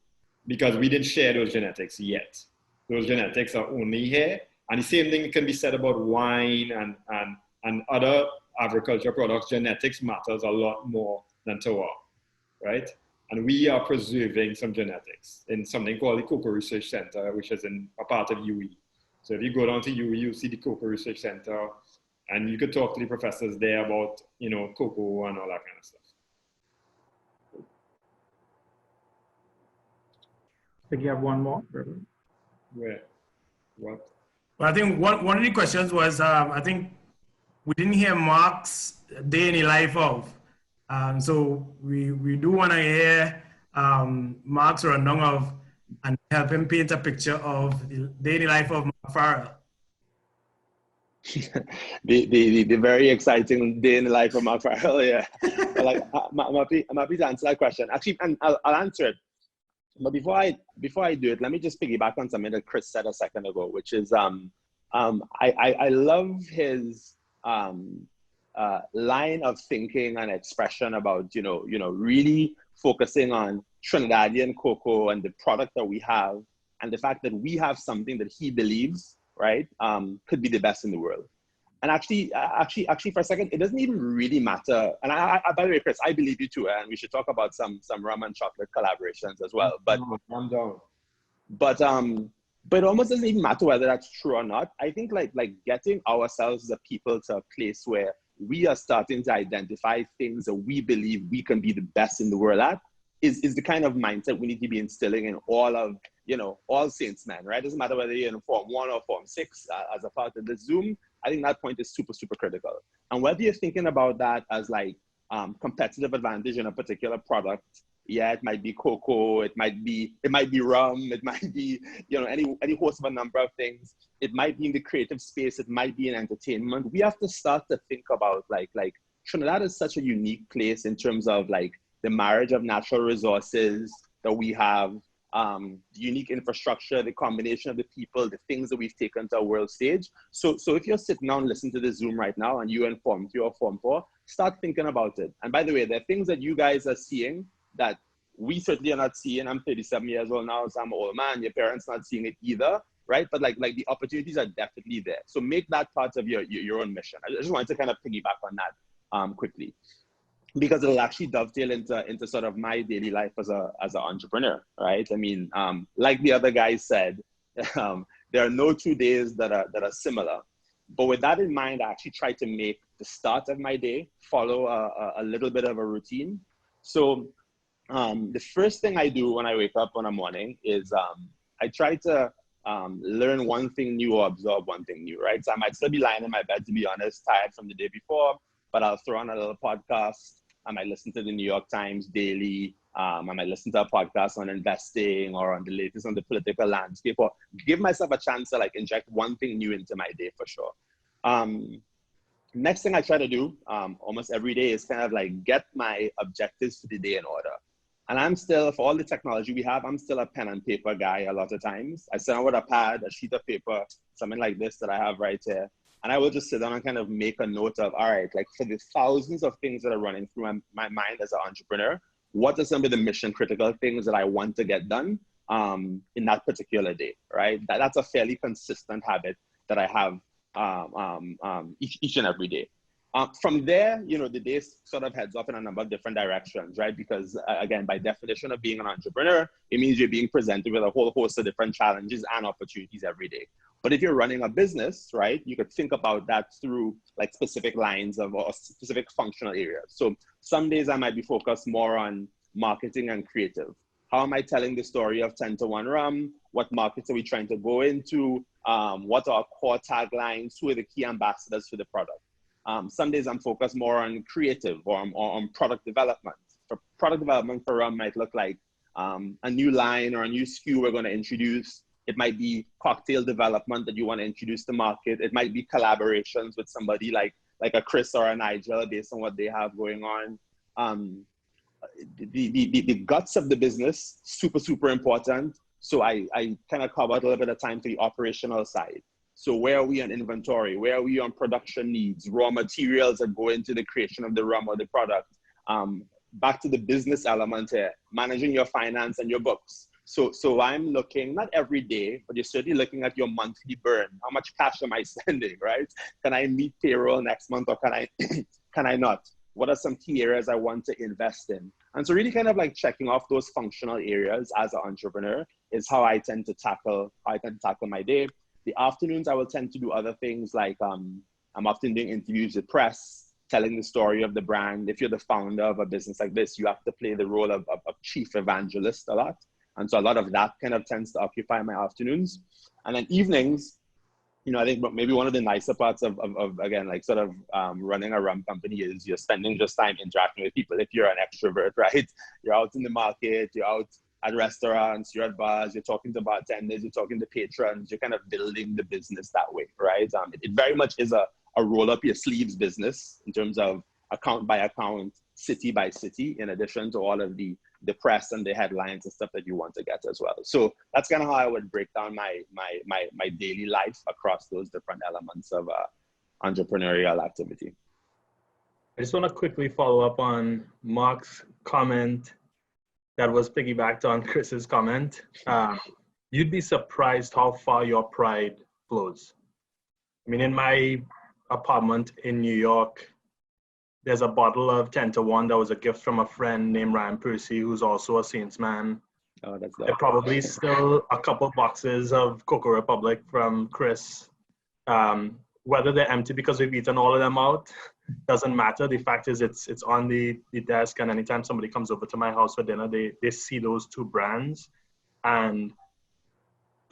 because we didn't share those genetics yet. Those genetics are only here. And the same thing can be said about wine and other agriculture products. Genetics matters a lot more than terroir, right? And we are preserving some genetics in something called the Cocoa Research Center, which is in a part of UE. So if you go down to UE, you see the Cocoa Research Center, and you could talk to the professors there about, you know, cocoa and all that kind of stuff. I think you have one more. Where? What? Well, I think one of the questions was, I think we didn't hear Marc's day in the life of. So we do want to hear Marc's rundown of and help him paint a picture of the day in the life of Marc Farrell. the very exciting day in the life of Marc Farrell, yeah. Like, I'm happy to answer that question. Actually, and I'll answer it. But before I do it, let me just piggyback on something that Chris said a second ago, which is I love his line of thinking and expression about you know really focusing on Trinidadian cocoa and the product that we have, and the fact that we have something that he believes, right, could be the best in the world. And actually, for a second, it doesn't even really matter. And by the way, Chris, I believe you too, and we should talk about some rum and chocolate collaborations as well. But I'm down. But it almost doesn't even matter whether that's true or not. I think like getting ourselves as a people to a place where we are starting to identify things that we believe we can be the best in the world at is the kind of mindset we need to be instilling in all Saints men, right? It doesn't matter whether you're in Form 1 or Form 6 as a part of the Zoom. I think that point is super, super critical. And whether you're thinking about that as like competitive advantage in a particular product, Yeah, it might be cocoa, it might be rum, it might be, you know, any host of a number of things. It might be in the creative space, it might be in entertainment. We have to start to think about like Trinidad is such a unique place in terms of like the marriage of natural resources that we have, the unique infrastructure, the combination of the people, the things that we've taken to a world stage. So if you're sitting down and listening to this Zoom right now and you're in Form 3 or Form 4, start thinking about it. And by the way, there are things that you guys are seeing that we certainly are not seeing. I'm 37 years old now, so I'm an old man. Your parents not seeing it either, right? But like the opportunities are definitely there. So make that part of your own mission. I just wanted to kind of piggyback on that quickly, because it'll actually dovetail into sort of my daily life as an entrepreneur, right? I mean, like the other guy said, there are no 2 days that are similar. But with that in mind, I actually try to make the start of my day follow a little bit of a routine. So the first thing I do when I wake up in the morning is I try to learn one thing new or absorb one thing new, right? So I might still be lying in my bed, to be honest, tired from the day before, but I'll throw on a little podcast. I might listen to the New York Times daily. I might listen to a podcast on investing or on the latest on the political landscape, or give myself a chance to like inject one thing new into my day for sure. Next thing I try to do almost every day is kind of like get my objectives for the day in order. And I'm still, for all the technology we have, I'm still a pen and paper guy a lot of times. I sit down with a pad, a sheet of paper, something like this that I have right here. And I will just sit down and kind of make a note of, all right, like for the thousands of things that are running through my mind as an entrepreneur, what are some of the mission critical things that I want to get done in that particular day, right? That's a fairly consistent habit that I have each and every day. From there, you know, the day sort of heads off in a number of different directions, right? Because again, by definition of being an entrepreneur, it means you're being presented with a whole host of different challenges and opportunities every day. But if you're running a business, right, you could think about that through like specific lines of or specific functional areas. So some days I might be focused more on marketing and creative. How am I telling the story of 10 to 1 Rum? What markets are we trying to go into? What are our core taglines? Who are the key ambassadors for the product? Some days I'm focused more on creative or on product development. For product development for Rum might look like a new line or a new SKU we're going to introduce. It might be cocktail development that you want to introduce to market. It might be collaborations with somebody like a Chris or a Nigel based on what they have going on. The guts of the business, super important. So I kind of carve out a little bit of time for the operational side. So where are we on inventory? Where are we on production needs, raw materials that go into the creation of the rum or the product? Back to the business element here, managing your finance and your books. So I'm looking, not every day, but you're certainly looking at your monthly burn. How much cash am I spending, right? Can I meet payroll next month or can I not? What are some key areas I want to invest in? And so really kind of like checking off those functional areas as an entrepreneur is how I tend to tackle my day. The afternoons, I will tend to do other things like I'm often doing interviews with press, telling the story of the brand. If you're the founder of a business like this, you have to play the role of chief evangelist a lot. And so a lot of that kind of tends to occupy my afternoons. And then evenings, you know, I think maybe one of the nicer parts of again, like sort of running a rum company is you're spending just time interacting with people. If you're an extrovert, right? You're out in the market, you're out at restaurants, you're at bars, you're talking to bartenders, you're talking to patrons, you're kind of building the business that way, right? It very much is a roll up your sleeves business in terms of account by account, city by city, in addition to all of the press and the headlines and stuff that you want to get as well. So that's kind of how I would break down my daily life across those different elements of entrepreneurial activity. I just want to quickly follow up on Marc's comment that was piggybacked on Chris's comment. You'd be surprised how far your pride flows. I mean, in my apartment in New York, there's a bottle of 10 to 1 that was a gift from a friend named Ryan Percy, who's also a Saints man. Oh, that's There probably still a couple boxes of Cocoa Republic from Chris. Whether they're empty because we've eaten all of them out, doesn't matter. The fact is it's on the desk, and anytime somebody comes over to my house for dinner, they see those two brands. And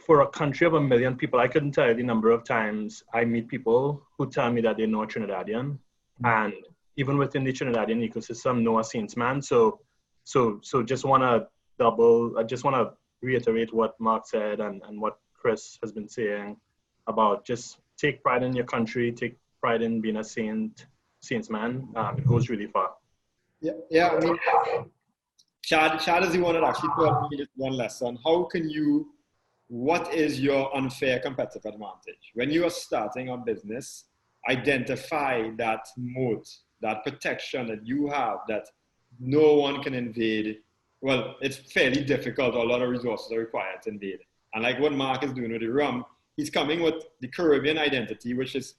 for a country of 1 million people, I couldn't tell you the number of times I meet people who tell me that they know a Trinidadian. And even within the Trinidadian ecosystem, know a Saints man. So So just want to reiterate what Marc said and what Chris has been saying about just take pride in your country, take pride in being a saints man. It goes really far. Yeah. I mean, Chad is the one that actually taught me this one lesson. What is your unfair competitive advantage? When you are starting a business, identify that moat, that protection that you have that no one can invade. Well, it's fairly difficult. A lot of resources are required to invade. And like what Marc is doing with the rum, he's coming with the Caribbean identity, which is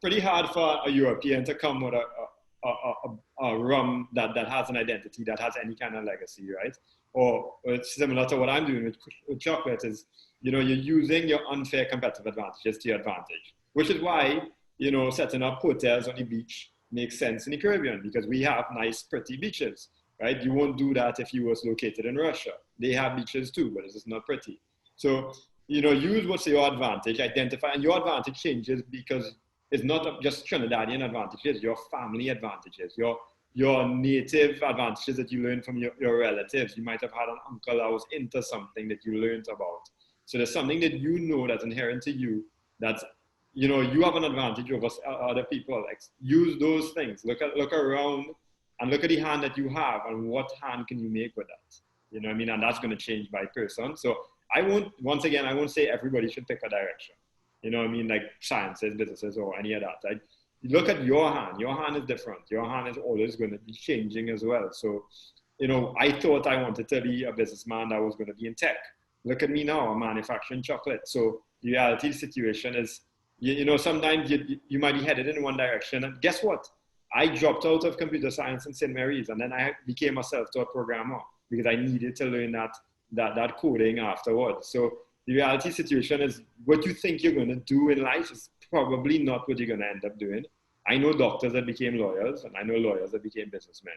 pretty hard for a European to come with a rum that has an identity, that has any kind of legacy, right? Or it's similar to what I'm doing with chocolate is, you're using your unfair competitive advantages to your advantage, which is why, setting up hotels on the beach makes sense in the Caribbean, because we have nice, pretty beaches, right? You won't do that if you was located in Russia. They have beaches too, but it's just not pretty. So, use what's your advantage, identify, and your advantage changes because it's not just Trinidadian advantages, your family advantages, your native advantages that you learn from your relatives. You might have had an uncle that was into something that you learned about. So there's something that that's inherent to you that, you have an advantage over other people. Like, use those things. Look around and look at the hand that you have and what hand can you make with that. You know what I mean? And that's going to change by person. So I won't say everybody should pick a direction. You know what I mean? Like sciences, businesses, or any of that. Look at your hand. Your hand is different. Your hand is always going to be changing as well. So, I thought I wanted to be a businessman that was going to be in tech. Look at me now, I'm manufacturing chocolate. So the reality of the situation is, sometimes you might be headed in one direction. And guess what? I dropped out of computer science in St. Mary's, and then I became a self-taught programmer because I needed to learn that coding afterwards. So the reality situation is, what you think you're going to do in life is probably not what you're going to end up doing. I know doctors that became lawyers, and I know lawyers that became businessmen,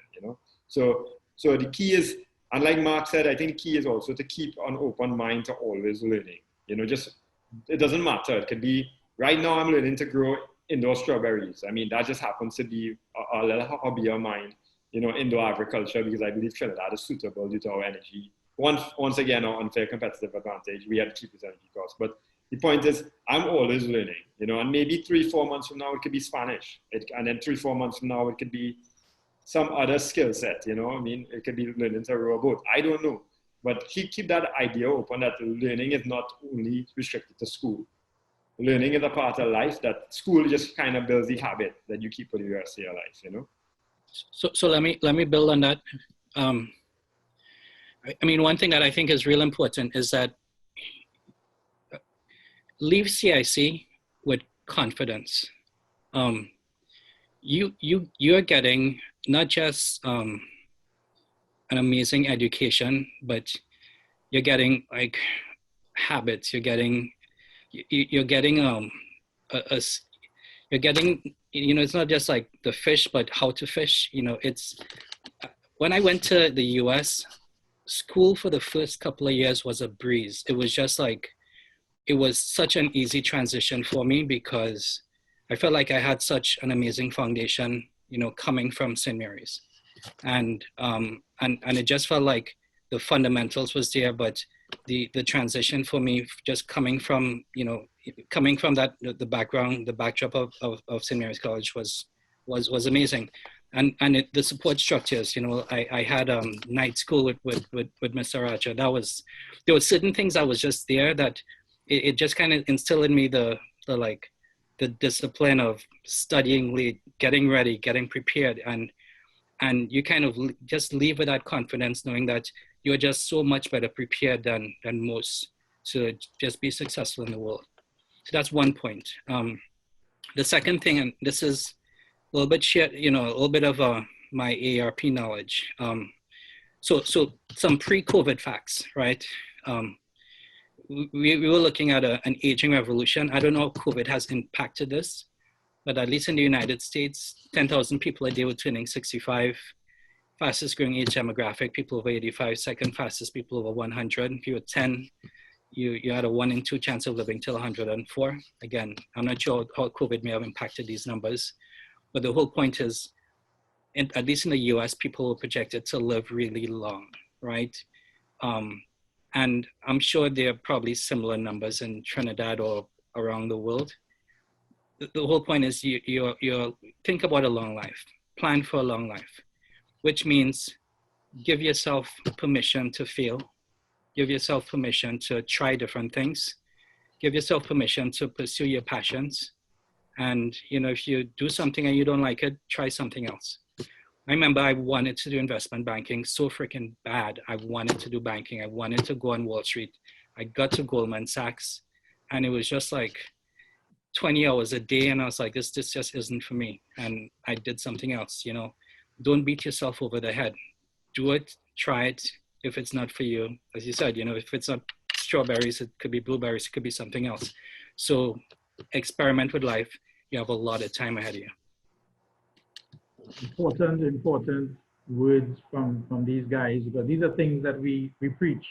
So the key is, and like Marc said, I think the key is also to keep an open mind to always learning. It doesn't matter. It could be, right now I'm learning to grow indoor strawberries. I mean, that just happens to be a little hobby of mine, indoor agriculture, because I believe Trinidad is suitable due to our energy. Once again, our unfair competitive advantage, we have the cheapest energy cost. But the point is, I'm always learning, and maybe 3-4 months from now, it could be Spanish. And then 3-4 months from now, it could be some other skill set, it could be learning to row a boat. I don't know. But keep that idea open that learning is not only restricted to school. Learning is a part of life that school just kind of builds the habit that you keep for the rest of your life, So let me build on that. I mean, one thing that I think is real important is that leave CIC with confidence. You're getting not just an amazing education, but you're getting like habits. You're getting it's not just like the fish, but how to fish. It's when I went to the US, school for the first couple of years was a breeze. It was just like, it was such an easy transition for me because I felt like I had such an amazing foundation, coming from St. Mary's, and it just felt like the fundamentals was there, but the transition for me, just coming from that, the background, the backdrop of St. Mary's College was amazing. And the support structures, I had night school with Mr. Raja. There were certain things that was just there that it just kind of instilled in me the discipline of studying late, getting ready, getting prepared, and you kind of just leave with that confidence, knowing that you're just so much better prepared than most to just be successful in the world. So that's one point. The second thing, and this is a little bit shared, a little bit of my AARP knowledge. So some pre-COVID facts, right? We were looking at an aging revolution. I don't know how COVID has impacted this, but at least in the United States, 10,000 people a day were turning 65. Fastest growing age demographic, people over 85, second fastest people over 100. If you were 10, you had a 1 in 2 chance of living till 104. Again, I'm not sure how COVID may have impacted these numbers, but the whole point is, at least in the US, people were projected to live really long, right? And I'm sure there are probably similar numbers in Trinidad or around the world. The whole point is you think about a long life, plan for a long life, which means give yourself permission to fail, give yourself permission to try different things, give yourself permission to pursue your passions. And, you know, if you do something and you don't like it, try something else. I remember I wanted to do investment banking so freaking bad. I wanted to do banking. I wanted to go on Wall Street. I got to Goldman Sachs and it was just like 20 hours a day. And I was like, this just isn't for me. And I did something else, you know. Don't beat yourself over the head. Do it, try it. If it's not for you, as you said, you know, if it's not strawberries, it could be blueberries, it could be something else. So experiment with life. You have a lot of time ahead of you. Important words from these guys, because these are things that we preach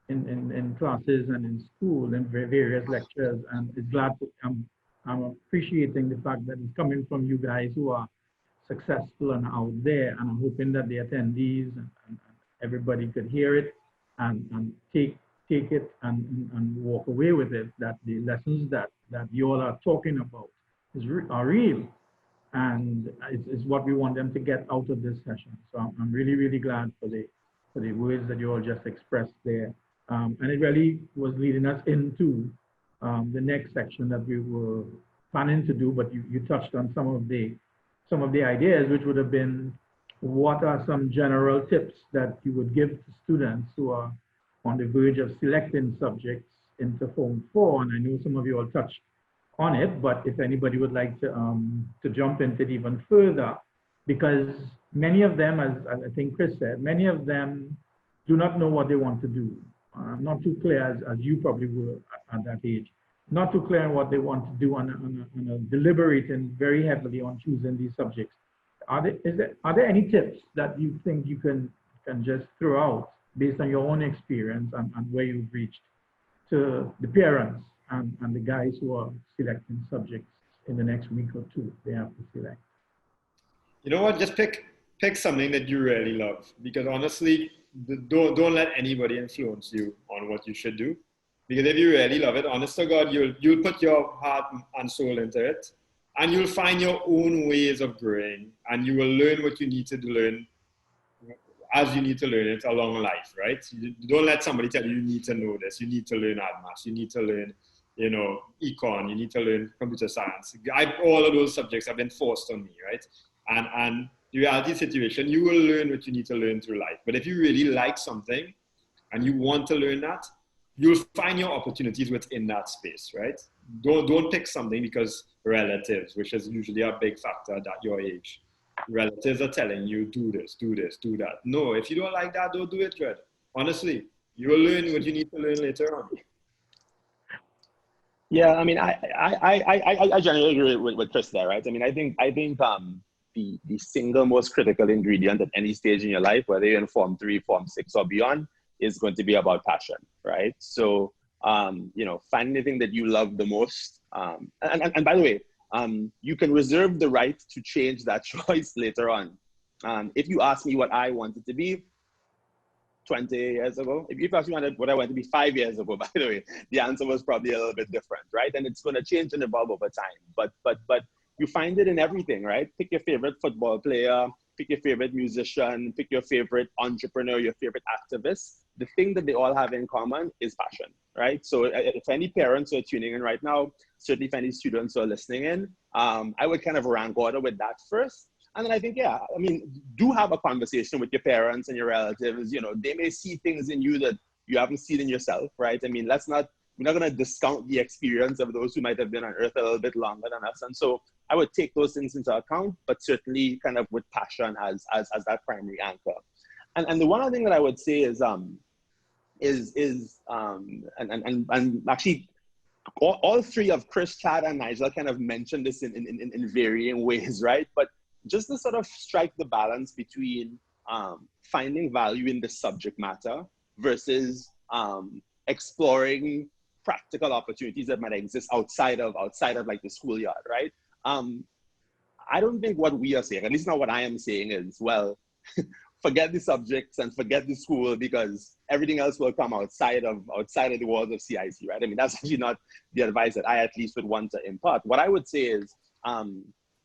in classes and in school and various lectures. And it's glad I'm appreciating the fact that it's coming from you guys who are successful and out there. And I'm hoping that the attendees and everybody could hear it and take it and walk away with it, that the lessons that you all are talking about are real. And it's what we want them to get out of this session. So I'm really, really glad for the words that you all just expressed there. And it really was leading us into the next section that we were planning to do, but you touched on some of the ideas, which would have been, what are some general tips that you would give to students who are on the verge of selecting subjects into Form 4? And I know some of you all touched on it, but if anybody would like to jump into it even further, because many of them, as I think Chris said, many of them do not know what they want to do. Not too clear, as you probably were at that age, not too clear on what they want to do, on deliberating very heavily on choosing these subjects. Are there any tips that you think you can just throw out based on your own experience and where you've reached to the parents and the guys who are selecting subjects in the next week or two they have to select? You know what? Just pick something that you really love, because honestly, don't let anybody influence you on what you should do. Because if you really love it, honest to God, you'll put your heart and soul into it, and you'll find your own ways of growing, and you will learn what you need to learn as you need to learn it along life, right? You don't let somebody tell you need to know this. You need to learn maths. You need to learn, you know, econ. You need to learn computer science. All of those subjects have been forced on me, right? And the reality situation, you will learn what you need to learn through life. But if you really like something and you want to learn that, you'll find your opportunities within that space, right? Don't pick something because relatives, which is usually a big factor at your age. Relatives are telling you, do this, do that. No, if you don't like that, don't do it, Fred. Honestly, you will learn what you need to learn later on. Yeah, I mean, I generally agree with Chris there, right? I mean, I think the single most critical ingredient at any stage in your life, whether you're in Form 3, Form 6, or beyond, is going to be about passion, right? So, you know, find anything that you love the most. And by the way, you can reserve the right to change that choice later on. If you ask me what I wanted to be 20 years ago, if you asked me what I wanted to be 5 years ago, by the way, the answer was probably a little bit different, right? And it's going to change and evolve over time. But you find it in everything, right? Pick your favorite football player, pick your favorite musician, pick your favorite entrepreneur, your favorite activist. The thing that they all have in common is passion, right? So if any parents are tuning in right now, certainly if any students are listening in, I would kind of rank order with that first. And then I think, yeah, I mean, do have a conversation with your parents and your relatives. You know, they may see things in you that you haven't seen in yourself, right? I mean, we're not going to discount the experience of those who might have been on Earth a little bit longer than us. And so I would take those things into account, but certainly kind of with passion as that primary anchor. And the one other thing that I would say is actually all three of Chris, Chad, and Nigel kind of mentioned this in varying ways, right? But just to sort of strike the balance between finding value in the subject matter versus exploring practical opportunities that might exist outside of like the schoolyard, right? I don't think what we are saying, at least not what I am saying, is, well, forget the subjects and forget the school because everything else will come outside of the walls of CIC, right? I mean, that's actually not the advice that I at least would want to impart. What I would say is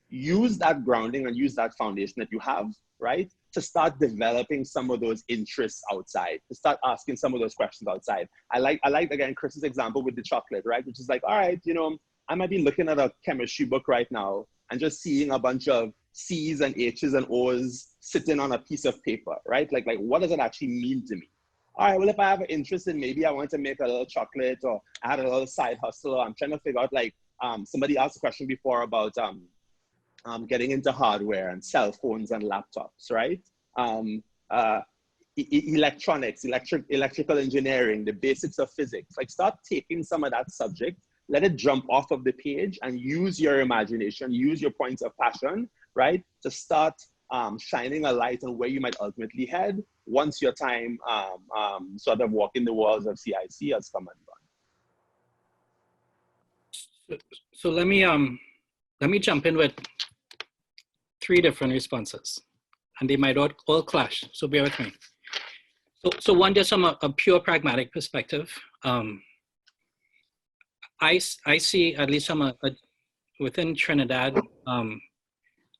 use that grounding and use that foundation that you have, right, to start developing some of those interests outside, to start asking some of those questions outside. I like again, Chris's example with the chocolate, right? Which is like, all right, you know, I might be looking at a chemistry book right now and just seeing a bunch of C's and H's and O's sitting on a piece of paper, right? Like what does it actually mean to me? All right, well, if I have an interest in maybe I want to make a little chocolate or I had a little side hustle, or I'm trying to figure out, like, somebody asked a question before about getting into hardware and cell phones and laptops, right? Electronics, electrical engineering, the basics of physics. Like, start taking some of that subject, let it jump off of the page and use your imagination, use your points of passion, right? To start shining a light on where you might ultimately head once your time sort of walking the walls of CIC has come and gone. So let me jump in with 3 different responses, and they might all clash, so bear with me. So one, just from a pure pragmatic perspective, I see, at least from within Trinidad,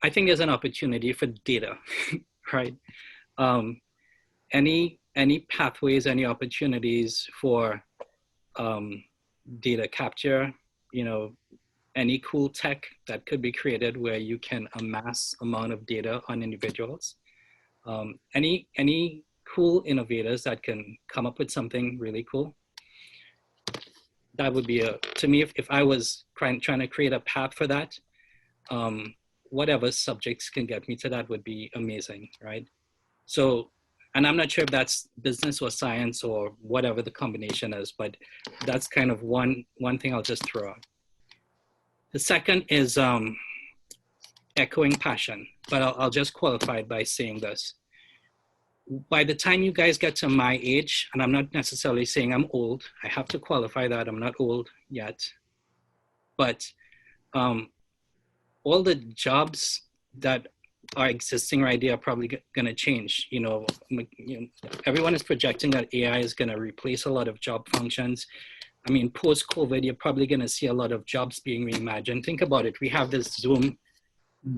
I think there's an opportunity for data, right? Any pathways, any opportunities for data capture, you know, any cool tech that could be created where you can amass amount of data on individuals. Any cool innovators that can come up with something really cool. That would be to me, if I was trying to create a path for that, whatever subjects can get me to that would be amazing, right? So, and I'm not sure if that's business or science or whatever the combination is, but that's kind of one thing I'll just throw out. The second is echoing passion, but I'll just qualify it by saying this. By the time you guys get to my age, and I'm not necessarily saying I'm old, I have to qualify that I'm not old yet, but all the jobs that are existing right there are probably going to change. You know, everyone is projecting that AI is going to replace a lot of job functions. I mean, post-COVID, you're probably going to see a lot of jobs being reimagined. Think about it. We have this Zoom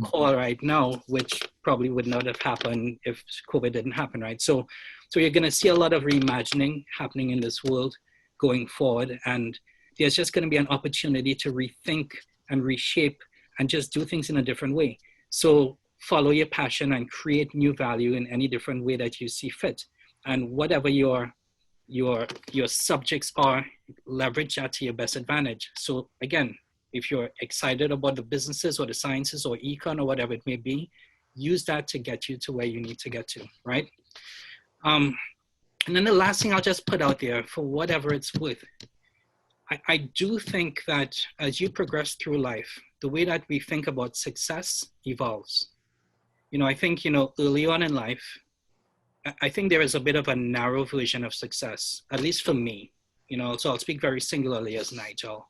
call right now, which probably would not have happened if COVID didn't happen, right? So you're going to see a lot of reimagining happening in this world going forward. And there's just going to be an opportunity to rethink and reshape and just do things in a different way. So follow your passion and create new value in any different way that you see fit. And whatever your subjects are, leverage that to your best advantage. So again, if you're excited about the businesses or the sciences or econ or whatever it may be, use that to get you to where you need to get to, right? And then the last thing I'll just put out there, for whatever it's worth, I do think that as you progress through life, the way that we think about success evolves. You know, I think, you know, early on in life, I think there is a bit of a narrow version of success, at least for me, you know, so I'll speak very singularly as Nigel,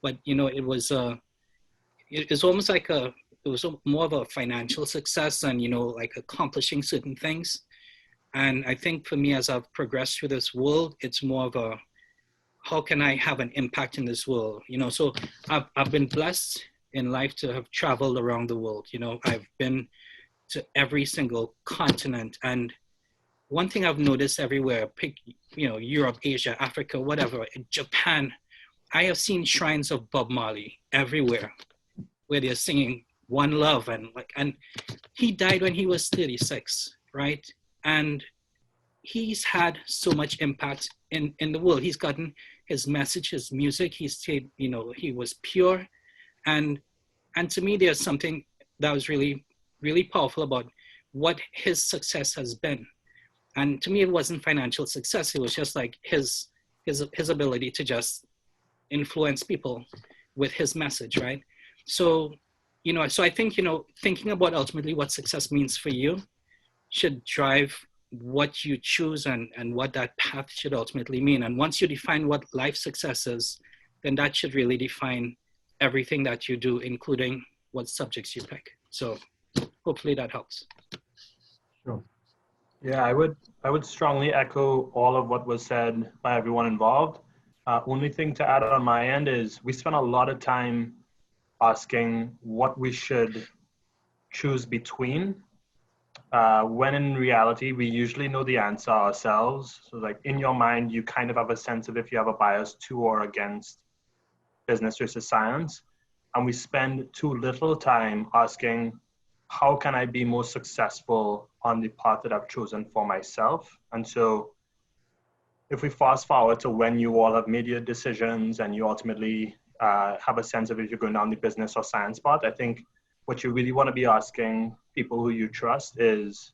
but, you know, it's almost like it was more of a financial success and, you know, like accomplishing certain things. And I think for me, as I've progressed through this world, it's more of a, how can I have an impact in this world? You know, so I've been blessed in life to have traveled around the world. You know, I've been to every single continent. And one thing I've noticed everywhere, pick, you know, Europe, Asia, Africa, whatever, Japan, I have seen shrines of Bob Marley everywhere where they're singing One Love. And he died when he was 36, right? And he's had so much impact in the world. He's gotten his message, his music, he stayed, you know, he was pure. And to me, there's something that was really, really powerful about what his success has been. And to me, it wasn't financial success. It was just like his ability to just influence people with his message, right? So, you know, so I think, you know, thinking about ultimately what success means for you should drive what you choose and what that path should ultimately mean. And once you define what life success is, then that should really define everything that you do, including what subjects you pick. So hopefully that helps. Sure. Yeah, I would strongly echo all of what was said by everyone involved. Only thing to add on my end is we spent a lot of time asking what we should choose between, when in reality, we usually know the answer ourselves. So like in your mind, you kind of have a sense of if you have a bias to or against business versus science. And we spend too little time asking, how can I be most successful on the path that I've chosen for myself? And so if we fast forward to when you all have made your decisions and you ultimately have a sense of if you're going down the business or science path, I think what you really want to be asking people who you trust is,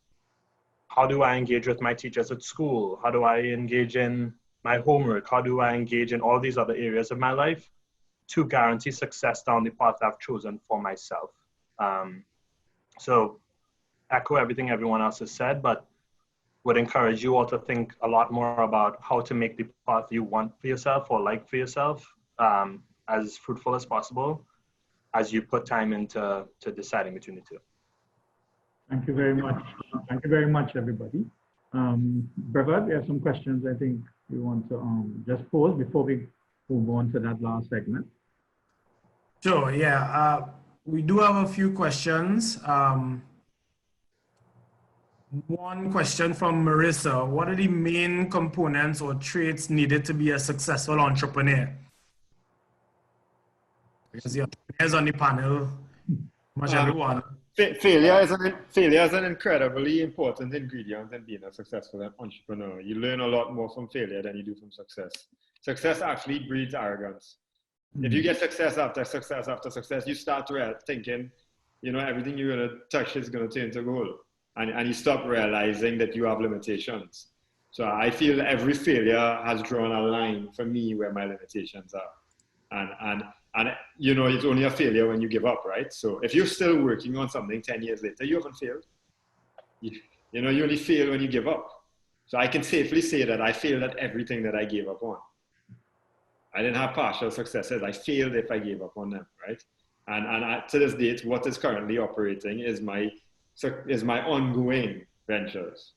how do I engage with my teachers at school? How do I engage in my homework? How do I engage in all these other areas of my life to guarantee success down the path I've chosen for myself? So echo everything everyone else has said, but would encourage you all to think a lot more about how to make the path you want for yourself or like for yourself as fruitful as possible as you put time into deciding between the two. Thank you very much. Thank you very much, everybody. Brevad, we have some questions I think we want to just pose before we move on to that last segment. Sure, yeah. We do have a few questions. One question from Marissa: what are the main components or traits needed to be a successful entrepreneur? Because the entrepreneurs on the panel, much everyone. Failure is an incredibly important ingredient in being a successful entrepreneur. You learn a lot more from failure than you do from success. Success actually breeds arrogance. If you get success after success after success, you start thinking, you know, everything you're going to touch is going to turn to gold. And you stop realizing that you have limitations. So I feel every failure has drawn a line for me where my limitations are. And you know, it's only a failure when you give up, right? So if you're still working on something 10 years later, you haven't failed. You know, you only fail when you give up. So I can safely say that I failed at everything that I gave up on. I didn't have partial successes. I failed if I gave up on them, right? And to this date, what is currently operating is my ongoing ventures.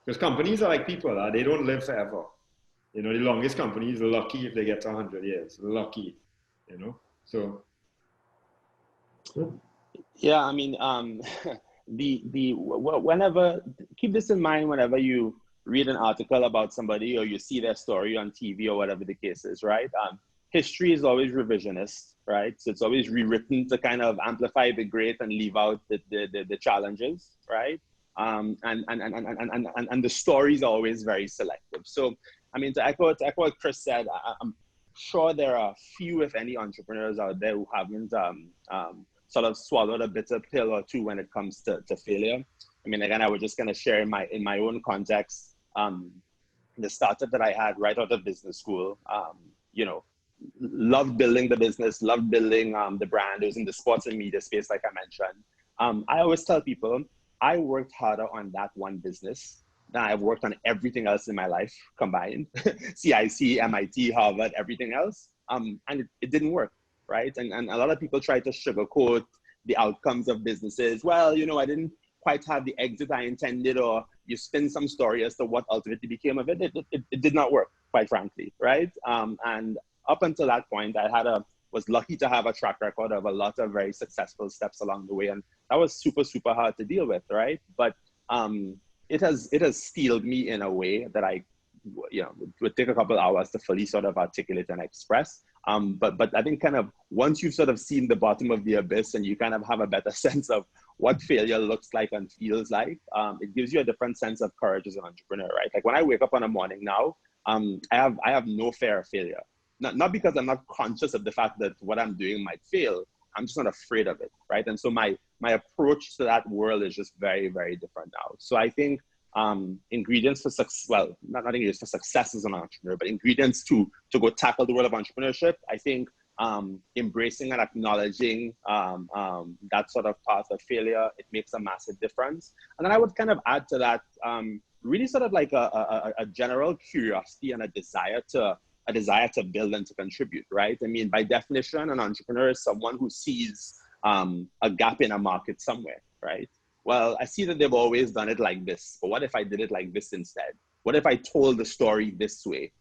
Because companies are like people, they don't live forever. You know, the longest companies are lucky if they get to 100 years, lucky, you know, so. Yeah, I mean, whenever, keep this in mind whenever you read an article about somebody or you see their story on TV or whatever the case is, right? History is always revisionist, right? So it's always rewritten to kind of amplify the great and leave out the challenges, right? And the stories are always very selective. So, I mean, to echo what Chris said, I'm sure there are few, if any, entrepreneurs out there who haven't sort of swallowed a bitter pill or two when it comes to failure. I mean, again, I was just going to share in my own context, the startup that I had right out of business school, you know, loved building the business, loved building the brand. It was in the sports and media space, like I mentioned. I always tell people, I worked harder on that one business than I've worked on everything else in my life combined. CIC, MIT, Harvard, everything else. And it didn't work, right? And a lot of people try to sugarcoat the outcomes of businesses. Well, you know, I didn't quite have the exit I intended, or you spin some story as to what ultimately became of it. It did not work, quite frankly, right? And up until that point, was lucky to have a track record of a lot of very successful steps along the way. And that was super, super hard to deal with, right? But it has steeled me in a way that I, you know, would take a couple hours to fully sort of articulate and express. But I think kind of once you've sort of seen the bottom of the abyss and you kind of have a better sense of what failure looks like and feels like, it gives you a different sense of courage as an entrepreneur, right? Like when I wake up on a morning now, I have no fear of failure. Not because I'm not conscious of the fact that what I'm doing might fail. I'm just not afraid of it, right? And so my approach to that world is just very, very different now. So I think ingredients for success, well, not ingredients for success as an entrepreneur, but ingredients to go tackle the world of entrepreneurship. I think embracing and acknowledging that sort of path of failure, it makes a massive difference. And then I would kind of add to that really sort of like a general curiosity and a desire to build and to contribute, right? I mean, by definition, an entrepreneur is someone who sees a gap in a market somewhere, right? Well, I see that they've always done it like this, but what if I did it like this instead? What if I told the story this way?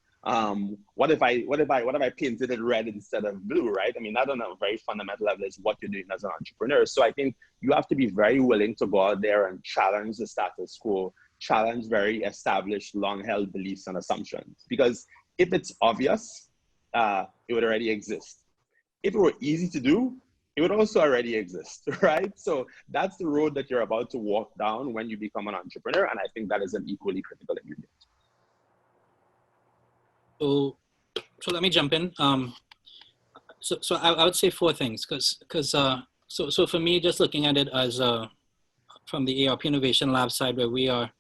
What if I painted it red instead of blue, right? I mean, that on a very fundamental level is what you're doing as an entrepreneur. So I think you have to be very willing to go out there and challenge the status quo, challenge very established, long-held beliefs and assumptions. Because if it's obvious, it would already exist. If it were easy to do, it would also already exist, right? So that's the road that you're about to walk down when you become an entrepreneur. And I think that is an equally critical ingredient. So let me jump in. So I would say four things, so for me, just looking at it as from the AARP Innovation Lab side, where we are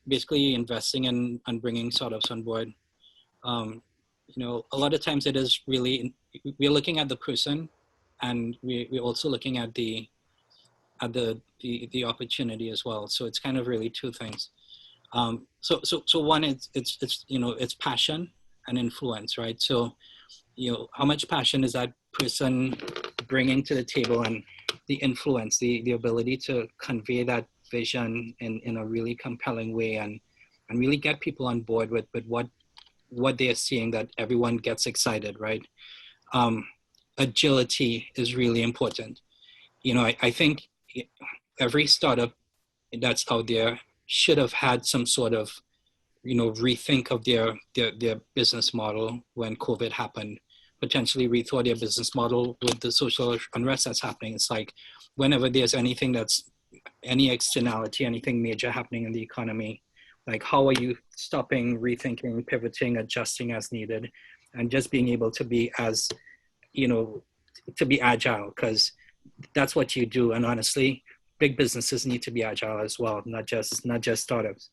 basically investing in and bringing startups on board. You know, a lot of times it is really, we're looking at the person, and we're also looking at the opportunity as well. So it's kind of really two things. So one is it's you know, it's passion and influence, right? So, you know, how much passion is that person bringing to the table, and the influence, the ability to convey that vision in a really compelling way, and really get people on board with what they are seeing, that everyone gets excited, right? Agility is really important. You know, I think every startup that's out there should have had some sort of, you know, rethink of their business model when COVID happened, potentially rethought their business model with the social unrest that's happening. It's like, whenever there's anything that's, any externality, anything major happening in the economy, like, how are you stopping, rethinking, pivoting, adjusting as needed, and just being able to be as, you know, to be agile, because that's what you do. And honestly, big businesses need to be agile as well, not just startups.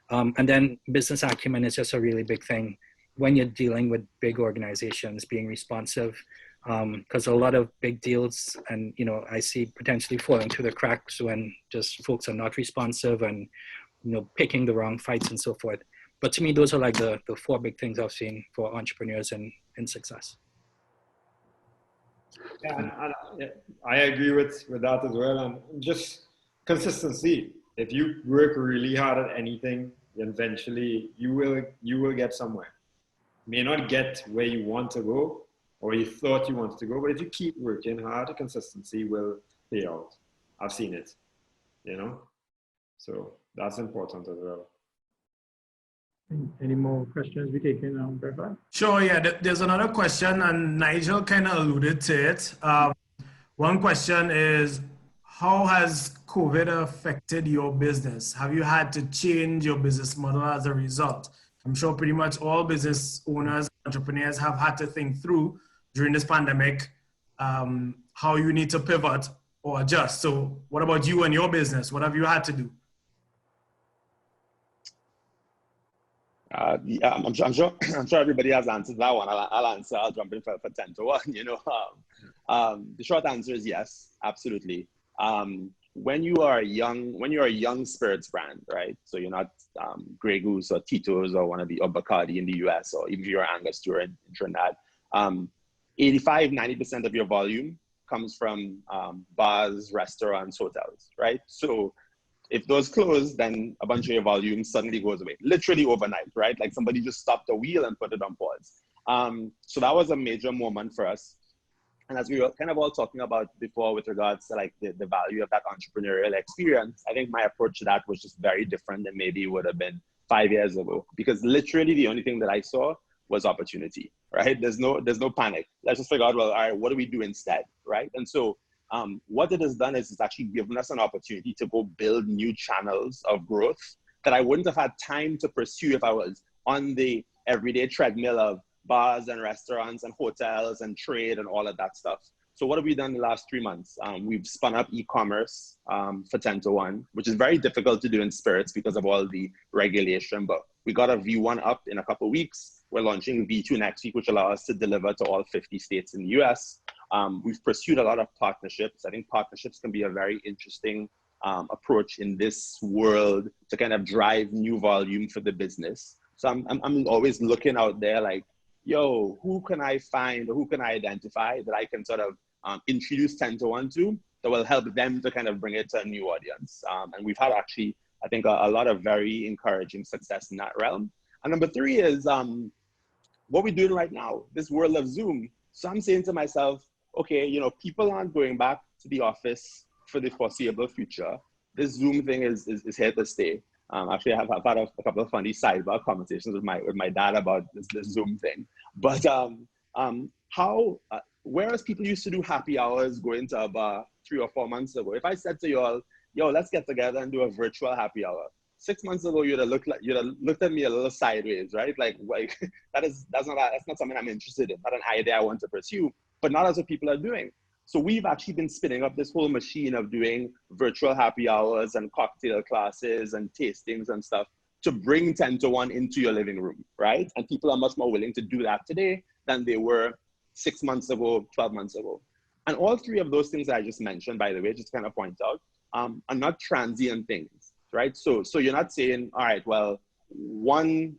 And then business acumen is just a really big thing when you're dealing with big organizations, being responsive, because a lot of big deals, and, you know, I see potentially falling through the cracks when just folks are not responsive and, you know, picking the wrong fights and so forth. But to me, those are like the four big things I've seen for entrepreneurs in success. Yeah, I agree with that as well. And just consistency. If you work really hard at anything, eventually you will get somewhere. May not get where you want to go or you thought you wanted to go, but if you keep working hard, the consistency will pay out. I've seen it, you know? So that's important as well. Any more questions we take in, Bertha? Sure, yeah, there's another question, and Nigel kind of alluded to it. One question is, how has COVID affected your business? Have you had to change your business model as a result? I'm sure pretty much all business owners, entrepreneurs have had to think through during this pandemic, how you need to pivot or adjust. So what about you and your business? What have you had to do? Yeah, I'm sure everybody has answered that one. I'll answer. I'll jump in for 10 to 1. You know, the short answer is yes, absolutely. When you are a young spirits brand, right? So you're not Grey Goose or Tito's or Bacardi in the US, or even if you're Angostura in Trinidad. 85-90% of your volume comes from bars, restaurants, hotels, right? So if those close, then a bunch of your volume suddenly goes away, literally overnight, right? Like somebody just stopped the wheel and put it on pause. So that was a major moment for us. And as we were kind of all talking about before with regards to like the value of that entrepreneurial experience, I think my approach to that was just very different than maybe it would have been 5 years ago, because literally the only thing that I saw was opportunity, right? There's no panic. Let's just figure out, well, all right, what do we do instead, right? And so what it has done is it's actually given us an opportunity to go build new channels of growth that I wouldn't have had time to pursue if I was on the everyday treadmill of bars and restaurants and hotels and trade and all of that stuff. So what have we done in the last 3 months? We've spun up e-commerce for 10 to 1, which is very difficult to do in spirits because of all the regulation, but we got a V1 up in a couple of weeks. We're launching V2 next week, which allows us to deliver to all 50 states in the US. We've pursued a lot of partnerships. I think partnerships can be a very interesting approach in this world to kind of drive new volume for the business. So I'm always looking out there like, yo, who can I find or who can I identify that I can sort of introduce 10 to 1 to that will help them to kind of bring it to a new audience. And we've had actually, I think, a lot of very encouraging success in that realm. And number 3 is what we're doing right now, this world of Zoom. So I'm saying to myself, okay, you know, people aren't going back to the office for the foreseeable future. This Zoom thing is here to stay. Actually, I've had a couple of funny sidebar conversations with my dad about this Zoom thing. But whereas people used to do happy hours going to a bar 3 or 4 months ago, if I said to you all, yo, let's get together and do a virtual happy hour, 6 months ago you'd have looked at me a little sideways, right? Like that's not something I'm interested in, not an idea I want to pursue, but not as what people are doing. So we've actually been spinning up this whole machine of doing virtual happy hours and cocktail classes and tastings and stuff to bring 10 to 1 into your living room, right? And people are much more willing to do that today than they were 6 months ago, 12 months ago. And all 3 of those things that I just mentioned, by the way, just to kind of point out, are not transient things, right? So you're not saying, all right, well, one